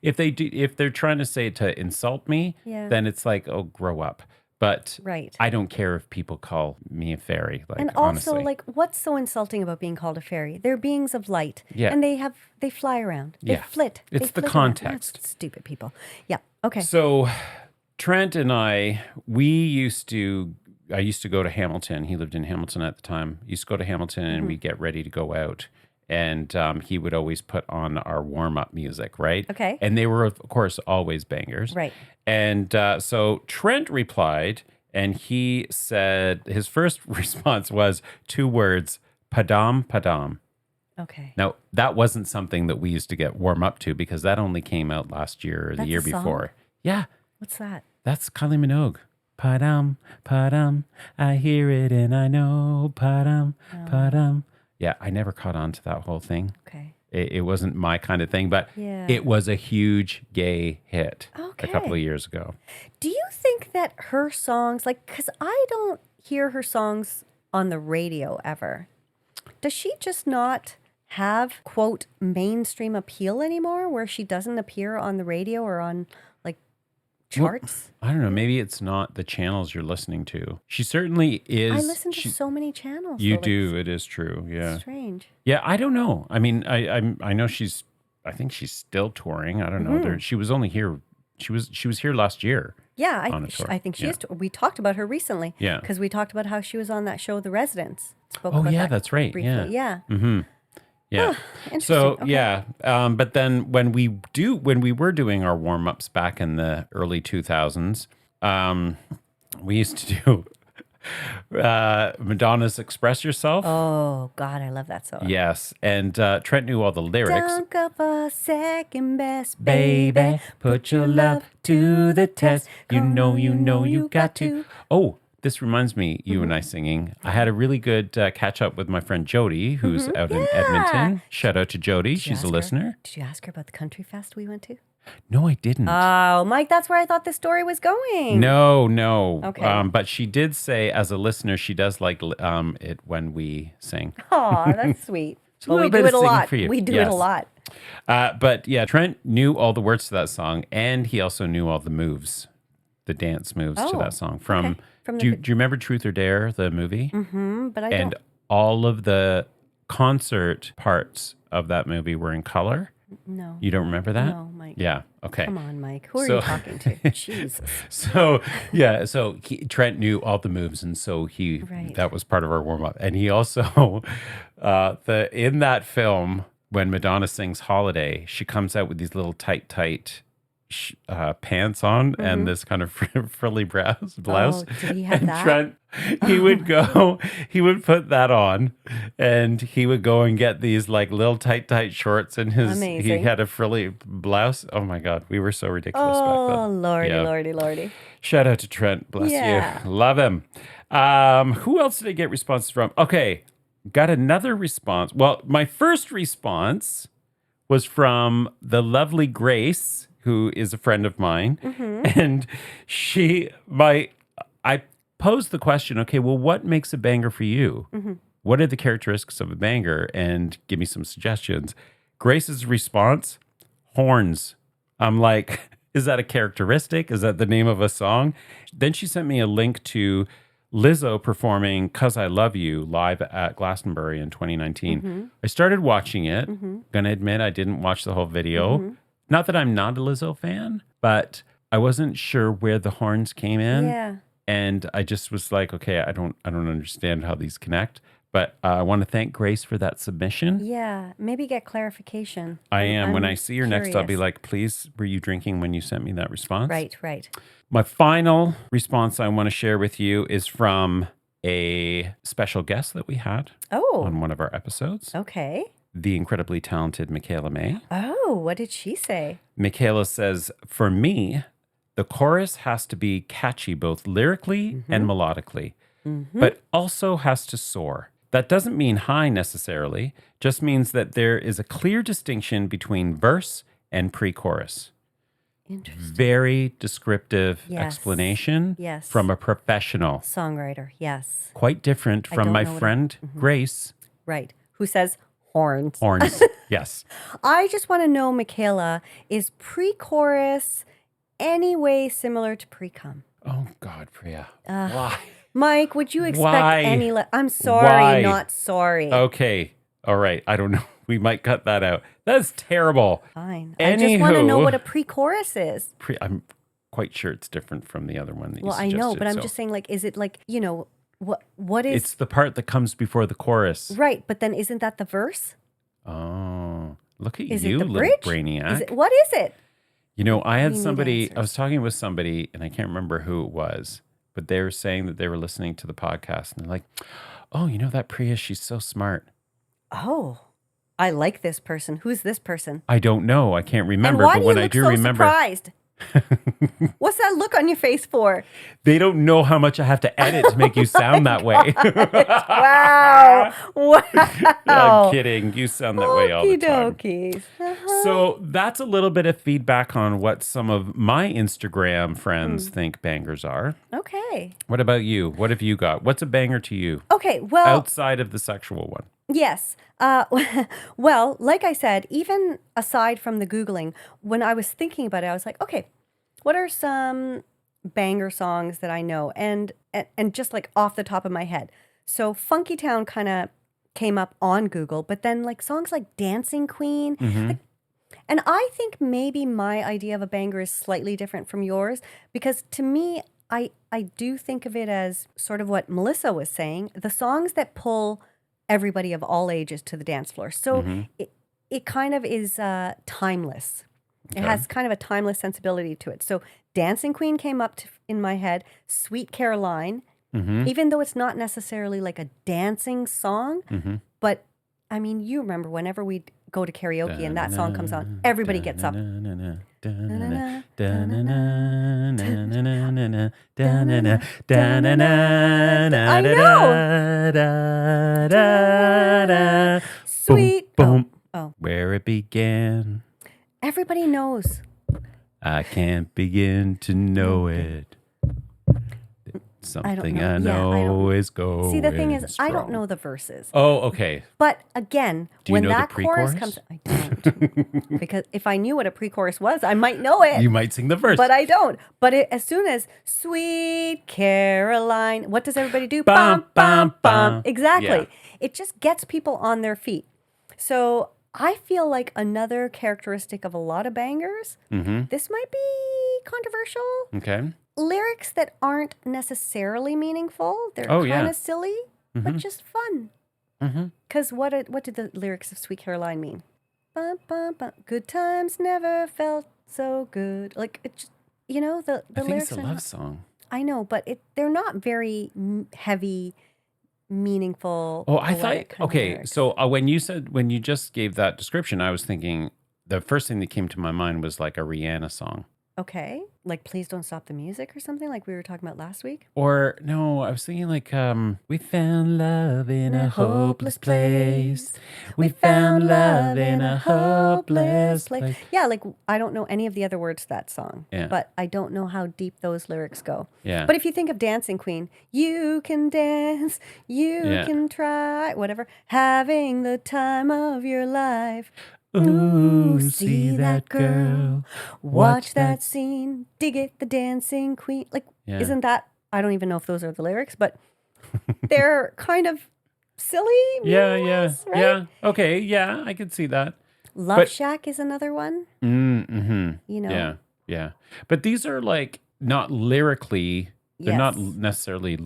Speaker 2: If they're trying to say it to insult me, then it's like, oh, grow up. But I don't care if people call me a fairy.
Speaker 1: And also,
Speaker 2: honestly.
Speaker 1: what's so insulting about being called a fairy? They're beings of light.
Speaker 2: Yeah.
Speaker 1: And they fly around. They flit.
Speaker 2: It's the
Speaker 1: flit
Speaker 2: context.
Speaker 1: around. Stupid people. Yeah. Okay.
Speaker 2: So Trent and I used to go to Hamilton. He lived in Hamilton at the time. Used to go to Hamilton and we'd get ready to go out. And he would always put on our warm-up music, right?
Speaker 1: Okay.
Speaker 2: And they were, of course, always bangers.
Speaker 1: Right.
Speaker 2: And so Trent replied, and he said his first response was 2 words, padam, padam.
Speaker 1: Okay.
Speaker 2: Now, that wasn't something that we used to get warm up to because that only came out last year or the year before. Yeah.
Speaker 1: What's that?
Speaker 2: That's Kylie Minogue. Padam, padam, I hear it and I know, padam, padam. Yeah, I never caught on to that whole thing.
Speaker 1: Okay.
Speaker 2: It wasn't my kind of thing, but it was a huge gay hit a couple of years ago.
Speaker 1: Do you think that her songs, because I don't hear her songs on the radio ever, does she just not have, quote, mainstream appeal anymore where she doesn't appear on the radio or on charts?
Speaker 2: Well, I don't know. Maybe it's not the channels you're listening to. She certainly is.
Speaker 1: I listen to so many channels.
Speaker 2: You do. It is true. Yeah.
Speaker 1: Strange.
Speaker 2: Yeah. I don't know. I mean, I know I think she's still touring. I don't know. She was only here. She was here last year.
Speaker 1: Yeah. I think she is. We talked about her recently.
Speaker 2: Yeah.
Speaker 1: Because we talked about how she was on that show, The Residents.
Speaker 2: That's right.
Speaker 1: Briefly.
Speaker 2: Yeah.
Speaker 1: Yeah.
Speaker 2: Yeah. So but then when we were doing our warm ups back in the early 2000s, we used to do Madonna's "Express Yourself."
Speaker 1: Oh God, I love that song.
Speaker 2: Yes, and Trent knew all the lyrics.
Speaker 1: Don't go for second best,
Speaker 2: baby. Put your love to the test. You know you got to. Oh. This reminds me, you and I singing. I had a really good catch up with my friend Jody, who's out in Edmonton. Shout out to Jody. She's a listener.
Speaker 1: Did you ask her about the country fest we went to?
Speaker 2: No, I didn't.
Speaker 1: Oh, Mike, that's where I thought the story was going.
Speaker 2: No.
Speaker 1: Okay.
Speaker 2: But she did say, as a listener, she does like it when we sing.
Speaker 1: Aw, that's sweet.
Speaker 2: It's a
Speaker 1: Well,
Speaker 2: little
Speaker 1: we
Speaker 2: bit
Speaker 1: do
Speaker 2: of
Speaker 1: it a
Speaker 2: singing
Speaker 1: lot.
Speaker 2: for you.
Speaker 1: We do it
Speaker 2: Yes.
Speaker 1: a lot.
Speaker 2: But yeah, Trent knew all the words to that song, and he also knew all the moves, the dance moves to
Speaker 1: Oh,
Speaker 2: that song. From,
Speaker 1: okay. From
Speaker 2: do
Speaker 1: the
Speaker 2: you remember Truth or Dare, the movie?
Speaker 1: but I
Speaker 2: And
Speaker 1: don't.
Speaker 2: all of the concert parts of that movie were in color.
Speaker 1: No.
Speaker 2: You don't remember that?
Speaker 1: No, Mike.
Speaker 2: Yeah. Okay.
Speaker 1: Come on, Mike. Who are
Speaker 2: So-
Speaker 1: you talking to? Jesus.
Speaker 2: So yeah, so Trent knew all the moves, and so
Speaker 1: Right.
Speaker 2: that was part of our warm up. And he also in that film when Madonna sings "Holiday," she comes out with these little tight pants on and this kind of frilly blouse.
Speaker 1: Oh, did he have
Speaker 2: and
Speaker 1: that?
Speaker 2: Trent, he would put that on, and he would go and get these like little tight shorts, and he
Speaker 1: Amazing.
Speaker 2: had a frilly blouse. Oh my God, we were so ridiculous back
Speaker 1: Oh,
Speaker 2: then.
Speaker 1: lordy,
Speaker 2: Yeah.
Speaker 1: lordy.
Speaker 2: Shout out to Trent. Bless
Speaker 1: Yeah.
Speaker 2: you. Love him. Who else did I get responses from? Okay. Got another response. Well, my first response was from the lovely Grace, who is a friend of mine. And I posed the question, okay, well, what makes a banger for you? What are the characteristics of a banger? And give me some suggestions. Grace's response, horns. I'm like, is that a characteristic? Is that the name of a song? Then she sent me a link to Lizzo performing "'Cause I Love You" live at Glastonbury in 2019. I started watching it. Gonna admit I didn't watch the whole video. Not that I'm not a Lizzo fan, but I wasn't sure where the horns came in.
Speaker 1: Yeah.
Speaker 2: And I just was like, okay, I don't understand how these connect. But I want to thank Grace for that submission.
Speaker 1: Yeah. Maybe get clarification.
Speaker 2: I am. When
Speaker 1: I'm
Speaker 2: I see her next, I'll be
Speaker 1: curious.
Speaker 2: like, please, were you drinking when you sent me that response?
Speaker 1: Right.
Speaker 2: My final response I want to share with you is from a special guest that we had
Speaker 1: Oh,
Speaker 2: on one of our episodes,
Speaker 1: okay.
Speaker 2: the incredibly talented Michaela May.
Speaker 1: Oh, what did she say?
Speaker 2: Michaela says, for me, the chorus has to be catchy both lyrically and melodically, but also has to soar. That doesn't mean high necessarily, just means that there is a clear distinction between verse and pre-chorus.
Speaker 1: Interesting.
Speaker 2: Very descriptive
Speaker 1: Yes.
Speaker 2: explanation
Speaker 1: Yes.
Speaker 2: from a professional.
Speaker 1: Songwriter. Yes.
Speaker 2: Quite different
Speaker 1: I
Speaker 2: from
Speaker 1: don't
Speaker 2: my
Speaker 1: know what
Speaker 2: friend Grace.
Speaker 1: Right. Who says horns?
Speaker 2: Horns. Yes.
Speaker 1: I just want to know, Michaela, is pre-chorus any way similar to pre-cum?
Speaker 2: Oh God, Priya. Why?
Speaker 1: Mike, would you expect
Speaker 2: Why?
Speaker 1: any? I'm sorry,
Speaker 2: Why?
Speaker 1: not sorry.
Speaker 2: Okay. All right. I don't know. We might cut that out. That's terrible.
Speaker 1: Fine. I just want to know
Speaker 2: Anywho.
Speaker 1: what a pre-chorus is.
Speaker 2: I'm quite sure it's different from the other one that
Speaker 1: Well,
Speaker 2: you
Speaker 1: I know,
Speaker 2: suggested,
Speaker 1: but I'm
Speaker 2: so.
Speaker 1: just saying, like, is it like, what is
Speaker 2: It's the part that comes before the chorus.
Speaker 1: right? But then isn't that the verse?
Speaker 2: Oh, look at
Speaker 1: Is
Speaker 2: you,
Speaker 1: it the
Speaker 2: little
Speaker 1: bridge?
Speaker 2: brainiac.
Speaker 1: Is it, what is it?
Speaker 2: You know, I had
Speaker 1: We need
Speaker 2: somebody, I
Speaker 1: answers.
Speaker 2: was talking with somebody, and I can't remember who it was, but they were saying that they were listening to the podcast, and they're like, oh, you know that Priya, she's so smart.
Speaker 1: Oh, I like this person. Who's this person?
Speaker 2: I don't know. I can't remember,
Speaker 1: and why
Speaker 2: but
Speaker 1: do
Speaker 2: when
Speaker 1: you
Speaker 2: I
Speaker 1: look
Speaker 2: do
Speaker 1: so
Speaker 2: remember,
Speaker 1: surprised? What's that look on your face for?
Speaker 2: they don't know how much I have to edit to make you sound that way.
Speaker 1: Wow! Wow!
Speaker 2: I'm kidding. You sound that way all the time.
Speaker 1: Okie
Speaker 2: So that's a little bit of feedback on what some of my Instagram friends think bangers are.
Speaker 1: Okay.
Speaker 2: What about you? What have you got? What's a banger to you
Speaker 1: Okay. Well,
Speaker 2: outside of the sexual one?
Speaker 1: yes. Well, like I said, even aside from the Googling, when I was thinking about it, I was like, okay, what are some banger songs that I know? And just like off the top of my head. So Funky Town kind of came up on Google, but then like songs like Dancing Queen. Like, and I think maybe my idea of a banger is slightly different from yours because to me, I do think of it as sort of what Melissa was saying, the songs that pull everybody of all ages to the dance floor. So it kind of is timeless. It has kind of a timeless sensibility to it. So Dancing Queen came up in my head. Sweet Caroline, even though it's not necessarily like a dancing song, but I mean, you remember whenever we go to karaoke and that song comes on, everybody gets up. Sweet.
Speaker 2: Boom.
Speaker 1: Oh.
Speaker 2: Where it began.
Speaker 1: Everybody knows
Speaker 2: I can't begin to know it. Something I know is going
Speaker 1: See, the thing is,
Speaker 2: strong.
Speaker 1: I don't know the verses.
Speaker 2: Oh, okay.
Speaker 1: But again,
Speaker 2: Do you
Speaker 1: when
Speaker 2: know the
Speaker 1: that chorus
Speaker 2: pre-chorus?
Speaker 1: comes, I don't. Because if I knew what a pre-chorus was, I might know it.
Speaker 2: You might sing the verse.
Speaker 1: But I don't. But as soon as Sweet Caroline, what does everybody do?
Speaker 2: Bum, bum, bum.
Speaker 1: Exactly.
Speaker 2: Yeah.
Speaker 1: It just gets people on their feet. So I feel like another characteristic of a lot of bangers, this might be controversial.
Speaker 2: Okay.
Speaker 1: Lyrics that aren't necessarily meaningful. They're kind of silly, but just fun. Because what did the lyrics of Sweet Caroline mean? Bum, bum, bum. Good times never felt so good. Like, it just, the
Speaker 2: I think
Speaker 1: lyrics
Speaker 2: it's a
Speaker 1: are
Speaker 2: love
Speaker 1: not,
Speaker 2: song.
Speaker 1: I know, but they're not very heavy, meaningful.
Speaker 2: Oh, I thought,
Speaker 1: poetic kind of
Speaker 2: okay.
Speaker 1: lyrics.
Speaker 2: So when you just gave that description, I was thinking the first thing that came to my mind was like a Rihanna song.
Speaker 1: Okay. Like, Please Don't Stop the Music or something like we were talking about last week.
Speaker 2: Or no, I was thinking like, we found love in a hopeless place. We found love in a hopeless place.
Speaker 1: Yeah, like I don't know any of the other words to that song,
Speaker 2: Yeah.
Speaker 1: but I don't know how deep those lyrics go.
Speaker 2: Yeah.
Speaker 1: But if you think of Dancing Queen, you can dance, you
Speaker 2: Yeah.
Speaker 1: can try, whatever, having the time of your life.
Speaker 2: Ooh, see that girl.
Speaker 1: Watch that scene, dig it, the Dancing Queen. Like,
Speaker 2: Yeah.
Speaker 1: isn't that, I don't even know if those are the lyrics, but they're kind of silly.
Speaker 2: Yeah,
Speaker 1: meaningless, right?
Speaker 2: yeah. Okay, yeah, I could see that.
Speaker 1: Love Shack is another one.
Speaker 2: Yeah, yeah. But these are like not lyrically, they're not
Speaker 1: Yes.
Speaker 2: necessarily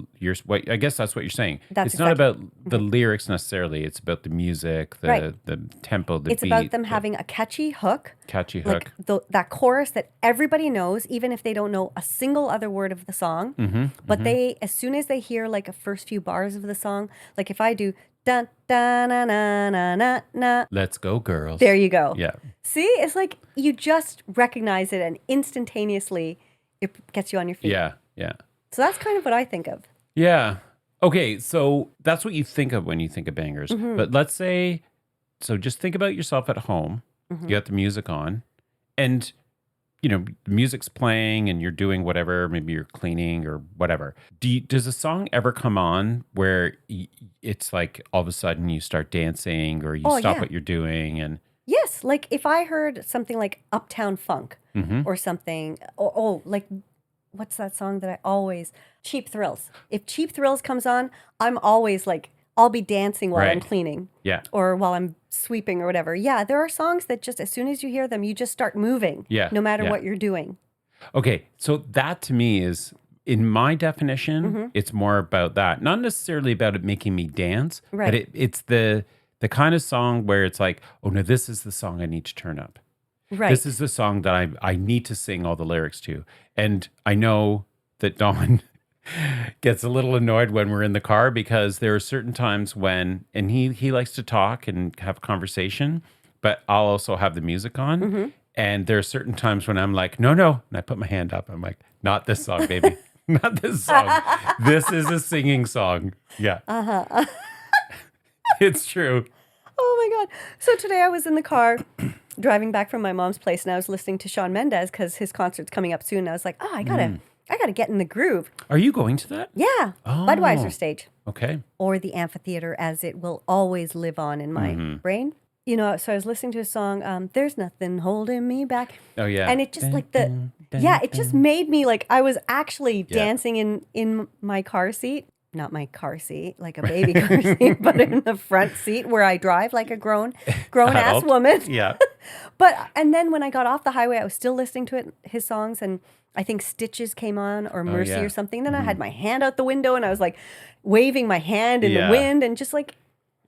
Speaker 2: what I guess that's what you're saying.
Speaker 1: That's
Speaker 2: it's not
Speaker 1: exactly-
Speaker 2: about the lyrics necessarily. It's about the music, the
Speaker 1: Right.
Speaker 2: the tempo, the
Speaker 1: It's
Speaker 2: beat,
Speaker 1: about them
Speaker 2: the
Speaker 1: having a catchy hook,
Speaker 2: catchy
Speaker 1: like
Speaker 2: hook.
Speaker 1: that chorus that everybody knows, even if they don't know a single other word of the song. But they, as soon as they hear like a first few bars of the song, like if I do dun dun na na na na na,
Speaker 2: Let's go, girls.
Speaker 1: there you go.
Speaker 2: Yeah.
Speaker 1: See, it's like you just recognize it and instantaneously it gets you on your feet.
Speaker 2: Yeah, yeah.
Speaker 1: So that's kind of what I think of.
Speaker 2: Yeah. Okay, so that's what you think of when you think of bangers. But let's say, so just think about yourself at home. You got the music on, and the music's playing, and you're doing whatever. Maybe you're cleaning or whatever. Does a song ever come on where it's like all of a sudden you start dancing, or you stop what you're doing, and
Speaker 1: Yes, like if I heard something like Uptown Funk or something, or like, what's that song that I always, Cheap Thrills. If Cheap Thrills comes on, I'm always like, I'll be dancing while I'm
Speaker 2: Right.
Speaker 1: cleaning
Speaker 2: yeah,
Speaker 1: or while I'm sweeping or whatever. Yeah, there are songs that just as soon as you hear them, you just start moving,
Speaker 2: Yeah,
Speaker 1: no matter
Speaker 2: yeah.
Speaker 1: what you're doing.
Speaker 2: Okay, so that to me is, in my definition, it's more about that. Not necessarily about it making me dance,
Speaker 1: Right.
Speaker 2: but it's the kind of song where it's like, oh no, this is the song I need to turn up.
Speaker 1: Right.
Speaker 2: This is the song that I need to sing all the lyrics to. And I know that Don gets a little annoyed when we're in the car, because there are certain times when, and he likes to talk and have conversation, but I'll also have the music on. And there are certain times when I'm like, no, and I put my hand up. I'm like, not this song, baby. Not this song. This is a singing song. Yeah. It's true.
Speaker 1: Oh my God. So today I was in the car driving back from my mom's place, and I was listening to Shawn Mendes because his concert's coming up soon. And I was like, oh, I gotta get in the groove.
Speaker 2: Are you going to that?
Speaker 1: Yeah. Budweiser stage.
Speaker 2: Okay.
Speaker 1: Or the amphitheater, as it will always live on in my brain. So I was listening to a song, There's Nothing Holding Me Back.
Speaker 2: Oh, yeah.
Speaker 1: And it just it just made me like, I was actually dancing in my car seat. Not my car seat, like a baby car seat, but in the front seat where I drive like a grown ass woman.
Speaker 2: Yeah.
Speaker 1: And then when I got off the highway, I was still listening to his songs, and I think Stitches came on, or Mercy
Speaker 2: yeah.
Speaker 1: or something. Then I had my hand out the window, and I was like waving my hand in the wind, and just like,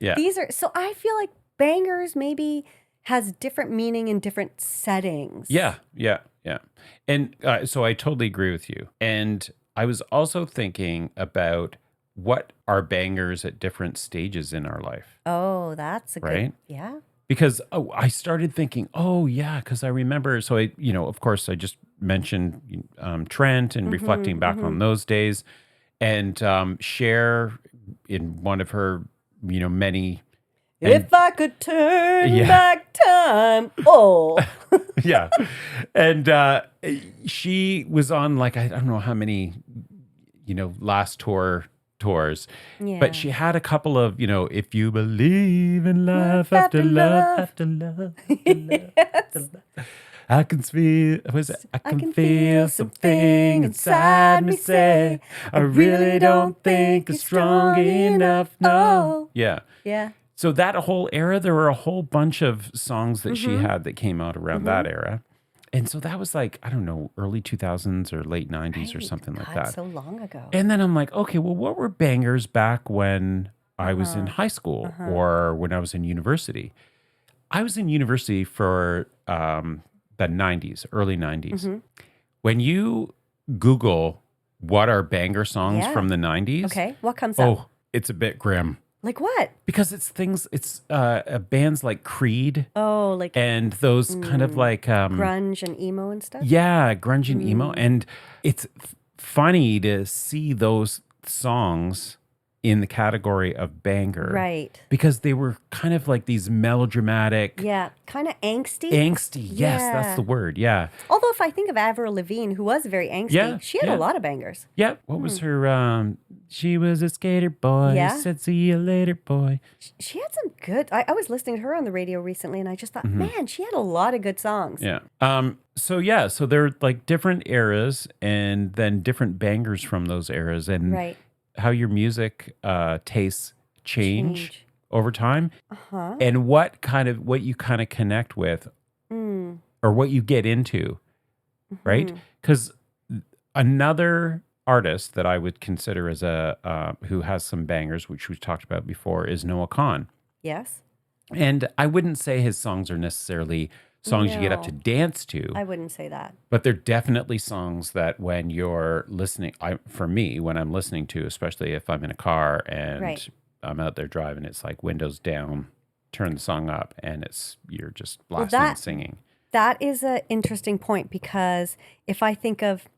Speaker 1: these are, so I feel like bangers maybe has different meaning in different settings.
Speaker 2: Yeah. And so I totally agree with you. And I was also thinking about what are bangers at different stages in our life,
Speaker 1: Oh, that's a
Speaker 2: right?
Speaker 1: good, yeah.
Speaker 2: Because I started thinking, because I remember, so I, of course, I just mentioned Trent and reflecting back on those days, and Cher in one of her, many
Speaker 1: If I could turn
Speaker 2: Yeah.
Speaker 1: back time. Oh.
Speaker 2: Yeah. And she was on like, I don't know how many, last tours,
Speaker 1: Yeah.
Speaker 2: but she had a couple of, if you believe in love after love after love after love after love. I can feel, I can feel something inside me say, I really don't think it's strong enough. No. Yeah.
Speaker 1: Yeah.
Speaker 2: So that whole era, there were a whole bunch of songs that she had that came out around that era. And so that was like, I don't know, early 2000s or late 90s or something like that.
Speaker 1: So long ago.
Speaker 2: And then I'm like, okay, well, what were bangers back when I was in high school or when I was in university? I was in university for the 90s, early 90s. When you Google what are banger songs from the 90s,
Speaker 1: Okay, what comes up?
Speaker 2: oh, it's a bit grim.
Speaker 1: Like what?
Speaker 2: Because it's bands like Creed
Speaker 1: Oh, like
Speaker 2: and those kind of like
Speaker 1: grunge and emo and stuff?
Speaker 2: yeah, grunge and emo. And it's funny to see those songs in the category of banger.
Speaker 1: Right.
Speaker 2: Because they were kind of like these melodramatic.
Speaker 1: Yeah, kind of angsty.
Speaker 2: Angsty. Yes,
Speaker 1: Yeah.
Speaker 2: that's the word. Yeah.
Speaker 1: Although if I think of Avril Lavigne, who was very angsty, she had a lot of bangers.
Speaker 2: Yeah. What was her? She was a skater boy.
Speaker 1: Yeah.
Speaker 2: Said, see you later, boy.
Speaker 1: She had some good. I was listening to her on the radio recently, and I just thought, man, she had a lot of good songs.
Speaker 2: Yeah. So there are like different eras and then different bangers from those eras and
Speaker 1: Right.
Speaker 2: how your music tastes change over time
Speaker 1: Uh-huh.
Speaker 2: and what you kind of connect with or what you get into, right? Because another artist that I would consider as who has some bangers, which we've talked about before, is Noah Kahan.
Speaker 1: Yes.
Speaker 2: And I wouldn't say his songs are necessarily songs you get up to
Speaker 1: No.
Speaker 2: dance to,
Speaker 1: I wouldn't say that.
Speaker 2: but they're definitely songs that when you're listening, for me, when I'm listening to, especially if I'm in a car and
Speaker 1: Right.
Speaker 2: I'm out there driving, it's like windows down, turn the song up, and you're just blasting and singing.
Speaker 1: That is an interesting point because if I think of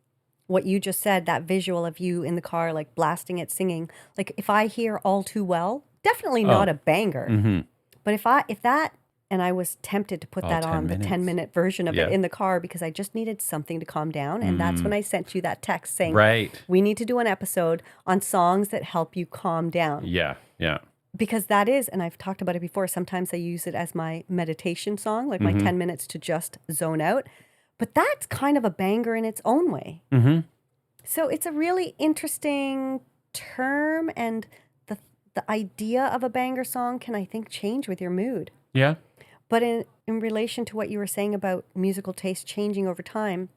Speaker 1: what you just said, that visual of you in the car, like blasting it, singing, like if I hear All Too Well, definitely not a banger. But if that, and I was tempted to put
Speaker 2: All
Speaker 1: that
Speaker 2: 10
Speaker 1: on
Speaker 2: minutes.
Speaker 1: the 10-minute version of
Speaker 2: Yeah.
Speaker 1: it in the car because I just needed something to calm down. And that's when I sent you that text saying,
Speaker 2: Right.
Speaker 1: we need to do an episode on songs that help you calm down.
Speaker 2: Yeah. Yeah.
Speaker 1: Because that is, and I've talked about it before, sometimes I use it as my meditation song, like my 10 minutes to just zone out. But that's kind of a banger in its own way. So it's a really interesting term, and the idea of a banger song can, I think, change with your mood.
Speaker 2: Yeah.
Speaker 1: But in relation to what you were saying about musical taste changing over time,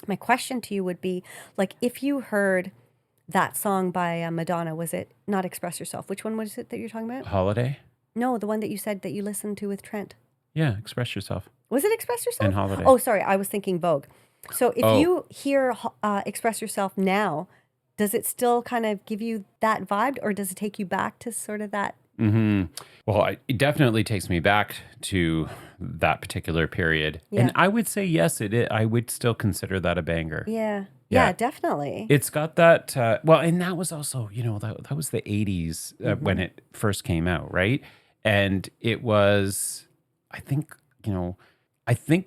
Speaker 1: my question to you would be, like, if you heard that song by Madonna, was it not Express Yourself? Which one was it that you're talking about?
Speaker 2: Holiday.
Speaker 1: No, the one that you said that you listened to with Trent.
Speaker 2: Yeah. Express Yourself.
Speaker 1: Was it Express Yourself?
Speaker 2: And Holiday.
Speaker 1: Oh, sorry. I was thinking Vogue. So if you hear Express Yourself now, does it still kind of give you that vibe, or does it take you back to sort of that?
Speaker 2: Well, it definitely takes me back to that particular period.
Speaker 1: Yeah.
Speaker 2: And I would say, yes, it is. I would still consider that a banger.
Speaker 1: Yeah.
Speaker 2: Yeah.
Speaker 1: Yeah, definitely.
Speaker 2: It's got that, and that was also, that was the 80s when it first came out, right? And it was, I think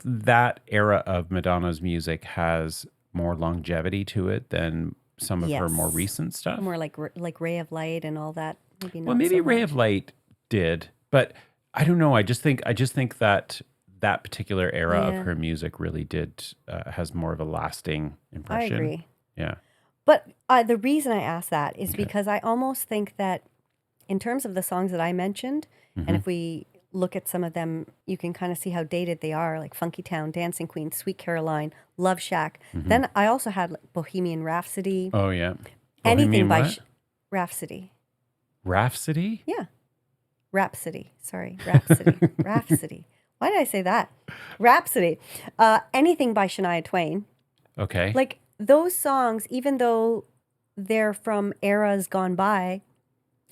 Speaker 2: that era of Madonna's music has more longevity to it than some of her more
Speaker 1: Yes.
Speaker 2: recent stuff.
Speaker 1: More like Ray of Light and all that. Maybe not.
Speaker 2: Well, maybe
Speaker 1: so
Speaker 2: Ray
Speaker 1: much.
Speaker 2: of Light did, but I don't know. I just think that particular era
Speaker 1: Yeah.
Speaker 2: of her music really has more of a lasting
Speaker 1: I
Speaker 2: impression.
Speaker 1: agree.
Speaker 2: Yeah.
Speaker 1: But the reason I ask that is because I almost think that in terms of the songs that I mentioned, and if we look at some of them, you can kind of see how dated they are, like Funky Town, Dancing Queen, Sweet Caroline, Love Shack. Then I also had like Bohemian Rhapsody,
Speaker 2: Oh yeah.
Speaker 1: anything
Speaker 2: Bohemian
Speaker 1: by
Speaker 2: what?
Speaker 1: Rhapsody.
Speaker 2: Rhapsody?
Speaker 1: Yeah. Rhapsody. Sorry. Rhapsody. Rhapsody. Why did I say that? Rhapsody. Anything by Shania Twain.
Speaker 2: Okay.
Speaker 1: Like those songs, even though they're from eras gone by,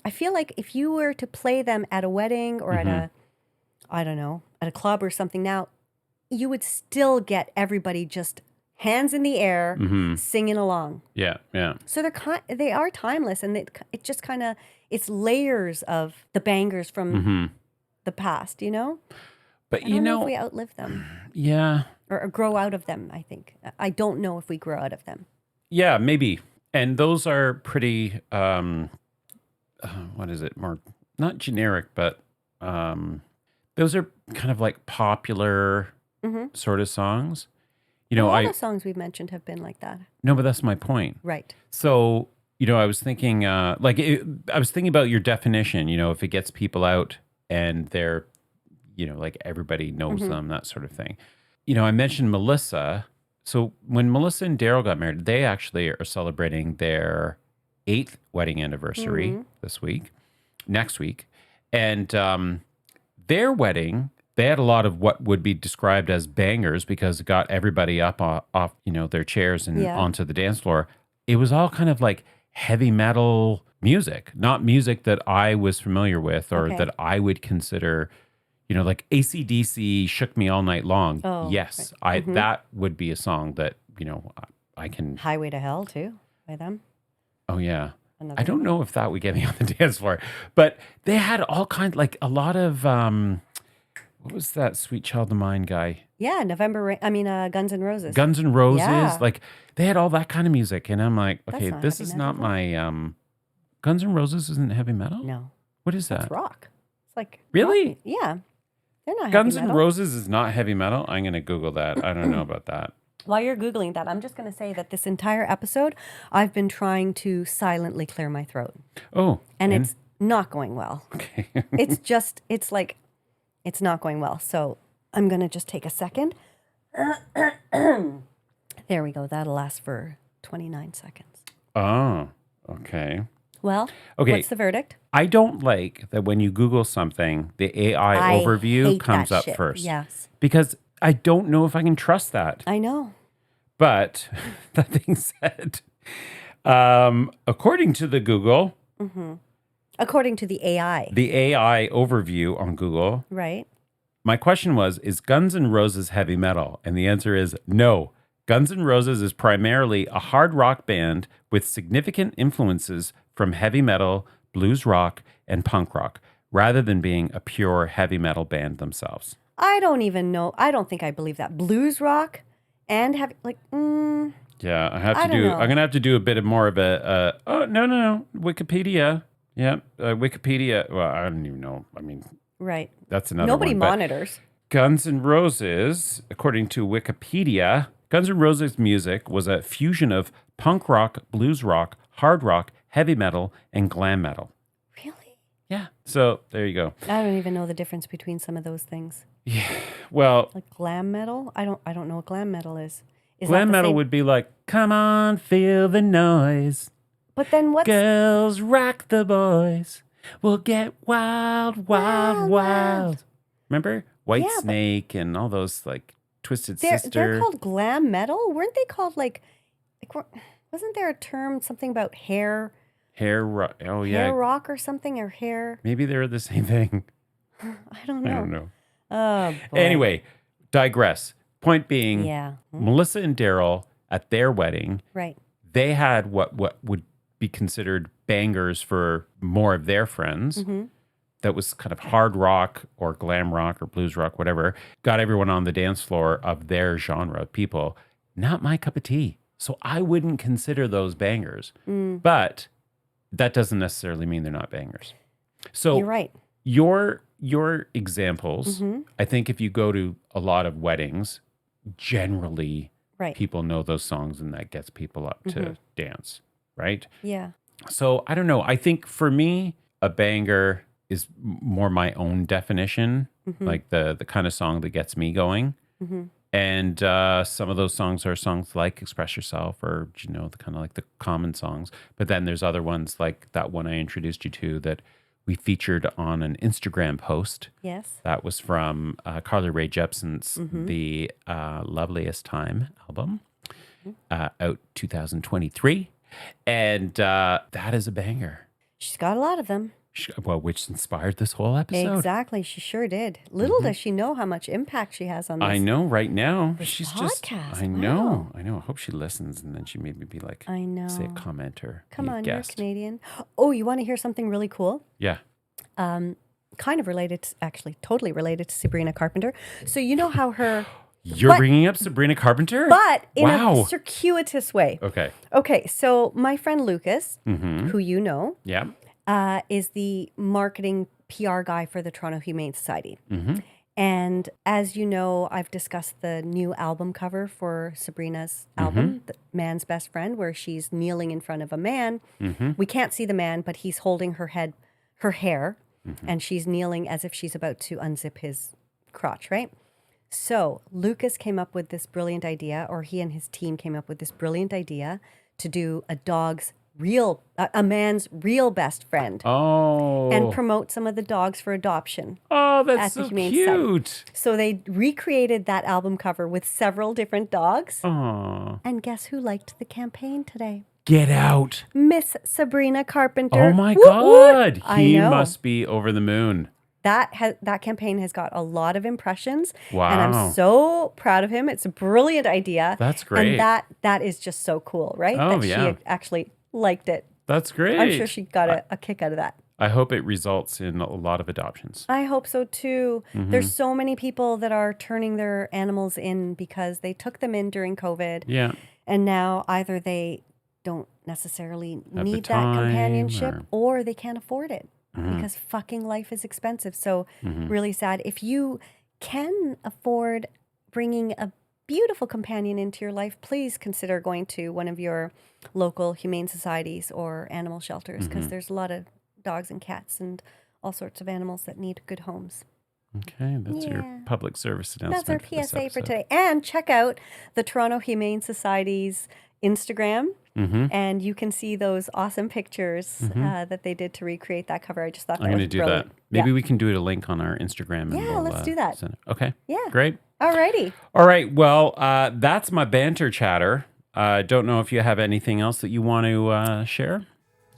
Speaker 1: I feel like if you were to play them at a wedding or at a, I don't know, at a club or something now, you would still get everybody just hands in the air singing along.
Speaker 2: Yeah, yeah.
Speaker 1: So they are timeless, and it just kind of, it's layers of the bangers from the past, you know?
Speaker 2: But
Speaker 1: I don't know if we outlive them
Speaker 2: yeah,
Speaker 1: or grow out of them, I think. I don't know if we grow out of them.
Speaker 2: yeah, maybe. And those are pretty, what is it? More, not generic, but those are kind of like popular sort of songs. You know,
Speaker 1: All the songs we've mentioned have been like that.
Speaker 2: no, but that's my point.
Speaker 1: Right.
Speaker 2: So, you know, I was thinking, I was thinking about your definition, you know, if it gets people out and they're, you know, like everybody knows them, that sort of thing. You know, I mentioned Melissa. So when Melissa and Daryl got married, they actually are celebrating their 8th wedding anniversary next week. And their wedding, they had a lot of what would be described as bangers because it got everybody up off, you know, their chairs and onto the dance floor. It was all kind of like heavy metal music, not music that I was familiar with or that I would consider, you know, like AC/DC Shook Me All Night Long.
Speaker 1: Oh,
Speaker 2: yes, that would be a song that, you know, I can.
Speaker 1: Highway to Hell, too, by them.
Speaker 2: Oh, yeah.
Speaker 1: Another
Speaker 2: I don't
Speaker 1: one.
Speaker 2: know if that would get me on the dance floor, but they had all kinds, like a lot of, what was that Sweet Child of Mine guy?
Speaker 1: Yeah, Guns N' Roses.
Speaker 2: Guns N' Roses.
Speaker 1: Yeah.
Speaker 2: Like they had all that kind of music. And I'm like,
Speaker 1: That's
Speaker 2: okay,
Speaker 1: not
Speaker 2: this
Speaker 1: heavy
Speaker 2: is
Speaker 1: metal,
Speaker 2: not
Speaker 1: though.
Speaker 2: my, Guns N' Roses isn't heavy metal?
Speaker 1: No,
Speaker 2: What is
Speaker 1: it's
Speaker 2: that?
Speaker 1: rock. It's like
Speaker 2: Really?
Speaker 1: rock. Yeah, they're not
Speaker 2: Guns
Speaker 1: heavy
Speaker 2: N'
Speaker 1: metal.
Speaker 2: Roses is not heavy metal? I'm going to Google that. I don't know about that.
Speaker 1: While you're Googling that, I'm just going to say that this entire episode, I've been trying to silently clear my throat.
Speaker 2: Oh.
Speaker 1: And it's not going well.
Speaker 2: Okay.
Speaker 1: It's not going well. So I'm going to just take a second. There we go. That'll last for 29 seconds.
Speaker 2: Oh, okay.
Speaker 1: Well,
Speaker 2: Okay.
Speaker 1: what's the verdict?
Speaker 2: I don't like that when you Google something, the AI overview
Speaker 1: hate
Speaker 2: comes
Speaker 1: that
Speaker 2: up
Speaker 1: shit.
Speaker 2: first.
Speaker 1: Yes.
Speaker 2: Because I don't know if I can trust that.
Speaker 1: I know.
Speaker 2: But that being said, according to the Google,
Speaker 1: According to the AI.
Speaker 2: the AI overview on Google,
Speaker 1: Right.
Speaker 2: my question was, is Guns N' Roses heavy metal? And the answer is no. Guns N' Roses is primarily a hard rock band with significant influences from heavy metal, blues rock, and punk rock, rather than being a pure heavy metal band themselves.
Speaker 1: I don't even know. I don't think I believe that. Blues rock and have
Speaker 2: Yeah, I
Speaker 1: don't know.
Speaker 2: I'm gonna have to do a bit of more of a. Oh no, Wikipedia. Yeah, Wikipedia. Well, I don't even know. I mean,
Speaker 1: right.
Speaker 2: that's another
Speaker 1: Nobody
Speaker 2: one. but
Speaker 1: monitors.
Speaker 2: Guns N' Roses, according to Wikipedia, Guns N' Roses music was a fusion of punk rock, blues rock, hard rock, heavy metal, and glam metal.
Speaker 1: Really?
Speaker 2: Yeah. So there you go.
Speaker 1: I don't even know the difference between some of those things.
Speaker 2: Well,
Speaker 1: Like glam metal? I don't know what glam metal is. Is that
Speaker 2: glam
Speaker 1: the
Speaker 2: metal
Speaker 1: same-
Speaker 2: would be like, come on, feel the noise.
Speaker 1: But then what's
Speaker 2: Girls rock the boys. We'll get wild, wild, wild. Remember White
Speaker 1: Yeah, but-
Speaker 2: Snake and all those like Twisted
Speaker 1: they're
Speaker 2: Sister.
Speaker 1: called glam metal? Weren't they called wasn't there a term something about hair
Speaker 2: Hair rock. Oh yeah.
Speaker 1: hair rock or something or hair?
Speaker 2: Maybe they're the same thing.
Speaker 1: I don't know.
Speaker 2: I don't know.
Speaker 1: Oh boy.
Speaker 2: Anyway, digress. Point being,
Speaker 1: Yeah.
Speaker 2: Melissa and Daryl at their wedding,
Speaker 1: Right.
Speaker 2: they had what would be considered bangers for more of their friends. That was kind of hard rock or glam rock or blues rock, whatever. Got everyone on the dance floor of their genre of people. Not my cup of tea. So I wouldn't consider those bangers. But that doesn't necessarily mean they're not bangers. So
Speaker 1: You're right.
Speaker 2: your examples, I think if you go to a lot of weddings, generally
Speaker 1: Right.
Speaker 2: people know those songs and that gets people up to dance, right?
Speaker 1: Yeah.
Speaker 2: So I don't know. I think for me, a banger is more my own definition, like the kind of song that gets me going. And some of those songs are songs like Express Yourself or, you know, the kind of like the common songs. But then there's other ones like that one I introduced you to that we featured on an Instagram post.
Speaker 1: Yes.
Speaker 2: That was from Carly Rae Jepsen's The Loveliest Time album, out 2023. And that is a banger.
Speaker 1: She's got a lot of them.
Speaker 2: Well, which inspired this whole episode.
Speaker 1: Exactly. She sure did. Little does she know how much impact she has on this.
Speaker 2: I know right now.
Speaker 1: This
Speaker 2: She's
Speaker 1: podcast.
Speaker 2: just, I know. I hope she listens and then she maybe be like,
Speaker 1: I know.
Speaker 2: say a comment or
Speaker 1: Come
Speaker 2: be a
Speaker 1: on,
Speaker 2: guest.
Speaker 1: you're Canadian. Oh, you want to hear something really cool?
Speaker 2: Yeah.
Speaker 1: kind of related, actually totally related to Sabrina Carpenter. So you know how her,
Speaker 2: You're bringing up Sabrina Carpenter?
Speaker 1: but in
Speaker 2: Wow.
Speaker 1: a circuitous way.
Speaker 2: Okay.
Speaker 1: Okay, so my friend Lucas, who you know,
Speaker 2: Yeah.
Speaker 1: is the marketing PR guy for the Toronto Humane Society. And as you know, I've discussed the new album cover for Sabrina's album, The Man's Best Friend, where she's kneeling in front of a man. We can't see the man, but he's holding her hair, and she's kneeling as if she's about to unzip his crotch, right? So Lucas came up with this brilliant idea, or he and his team came up with this brilliant idea to do a man's real best friend.
Speaker 2: Oh.
Speaker 1: And promote some of the dogs for adoption.
Speaker 2: Oh, that's
Speaker 1: at the
Speaker 2: so
Speaker 1: Humane
Speaker 2: cute.
Speaker 1: Society. So they recreated that album cover with several different dogs.
Speaker 2: Oh.
Speaker 1: And guess who liked the campaign today?
Speaker 2: Get out.
Speaker 1: Miss Sabrina Carpenter.
Speaker 2: Oh my
Speaker 1: Whoop,
Speaker 2: God.
Speaker 1: whoop. I
Speaker 2: He
Speaker 1: know.
Speaker 2: must be over the moon.
Speaker 1: That campaign has got a lot of impressions.
Speaker 2: Wow.
Speaker 1: And I'm so proud of him. It's a brilliant idea.
Speaker 2: That's great.
Speaker 1: And that is just so cool, right?
Speaker 2: Oh,
Speaker 1: that
Speaker 2: yeah.
Speaker 1: she actually liked it.
Speaker 2: That's great.
Speaker 1: I'm sure she got a kick out of that.
Speaker 2: I hope it results in a lot of adoptions.
Speaker 1: I hope so too. There's so many people that are turning their animals in because they took them in during COVID.
Speaker 2: Yeah.
Speaker 1: And now either they don't necessarily
Speaker 2: Have the
Speaker 1: need that
Speaker 2: time
Speaker 1: companionship or they can't afford it because fucking life is expensive. So really sad. If you can afford bringing a beautiful companion into your life, please consider going to one of your local humane societies or animal shelters because there's a lot of dogs and cats and all sorts of animals that need good homes.
Speaker 2: Okay, that's your
Speaker 1: Yeah.
Speaker 2: public service announcement.
Speaker 1: That's our
Speaker 2: for this
Speaker 1: PSA for
Speaker 2: episode.
Speaker 1: today. And check out the Toronto Humane Society's Instagram, and you can see those awesome pictures that they did to recreate that cover. I just thought that
Speaker 2: I'm
Speaker 1: was
Speaker 2: going to do
Speaker 1: brilliant.
Speaker 2: that. Maybe
Speaker 1: Yeah.
Speaker 2: we can do a link on our Instagram. And
Speaker 1: Yeah, let's do that.
Speaker 2: send it. Okay.
Speaker 1: Yeah.
Speaker 2: Great.
Speaker 1: Alrighty.
Speaker 2: All right. Well, that's my banter chatter. Don't know if you have anything else that you want to share.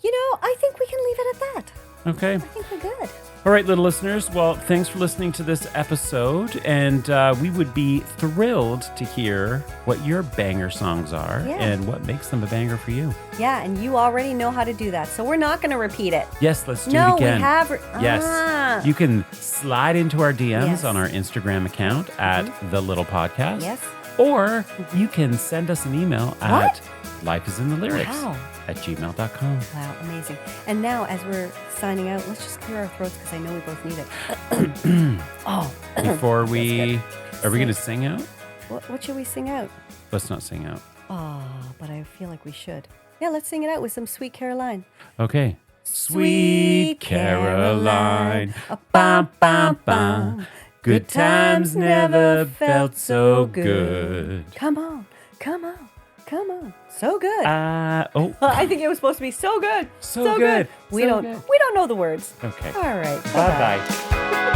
Speaker 1: You know, I think we can leave it at that.
Speaker 2: Okay.
Speaker 1: I think we're good.
Speaker 2: All right, little listeners. Well, thanks for listening to this episode. And we would be thrilled to hear what your banger songs are
Speaker 1: Yeah.
Speaker 2: and what makes them a banger for you.
Speaker 1: Yeah, and you already know how to do that, so we're not going to repeat it.
Speaker 2: Yes, let's do
Speaker 1: No,
Speaker 2: it again.
Speaker 1: we have.
Speaker 2: Yes.
Speaker 1: Ah.
Speaker 2: You can slide into our DMs
Speaker 1: Yes.
Speaker 2: on our Instagram account at The Little Podcast.
Speaker 1: Yes.
Speaker 2: Or you can send us an email at lifeisinthelyrics
Speaker 1: Wow.
Speaker 2: at gmail.com.
Speaker 1: Wow, amazing. And now, as we're signing out, let's just clear our throats because I know we both need it. Oh,
Speaker 2: Before we... Are we going to sing out?
Speaker 1: what should we sing out?
Speaker 2: Let's not sing out.
Speaker 1: Oh, but I feel like we should. Yeah, let's sing it out with some Sweet Caroline.
Speaker 2: Okay.
Speaker 1: Sweet Caroline, bum, bum, bum.
Speaker 2: Good times never felt so good.
Speaker 1: Come on, come on, come on. So good.
Speaker 2: Oh,
Speaker 1: I think it was supposed to be so good.
Speaker 2: So good.
Speaker 1: We
Speaker 2: So
Speaker 1: don't
Speaker 2: good.
Speaker 1: we don't know the words.
Speaker 2: okay.
Speaker 1: All right.
Speaker 2: Bye-bye.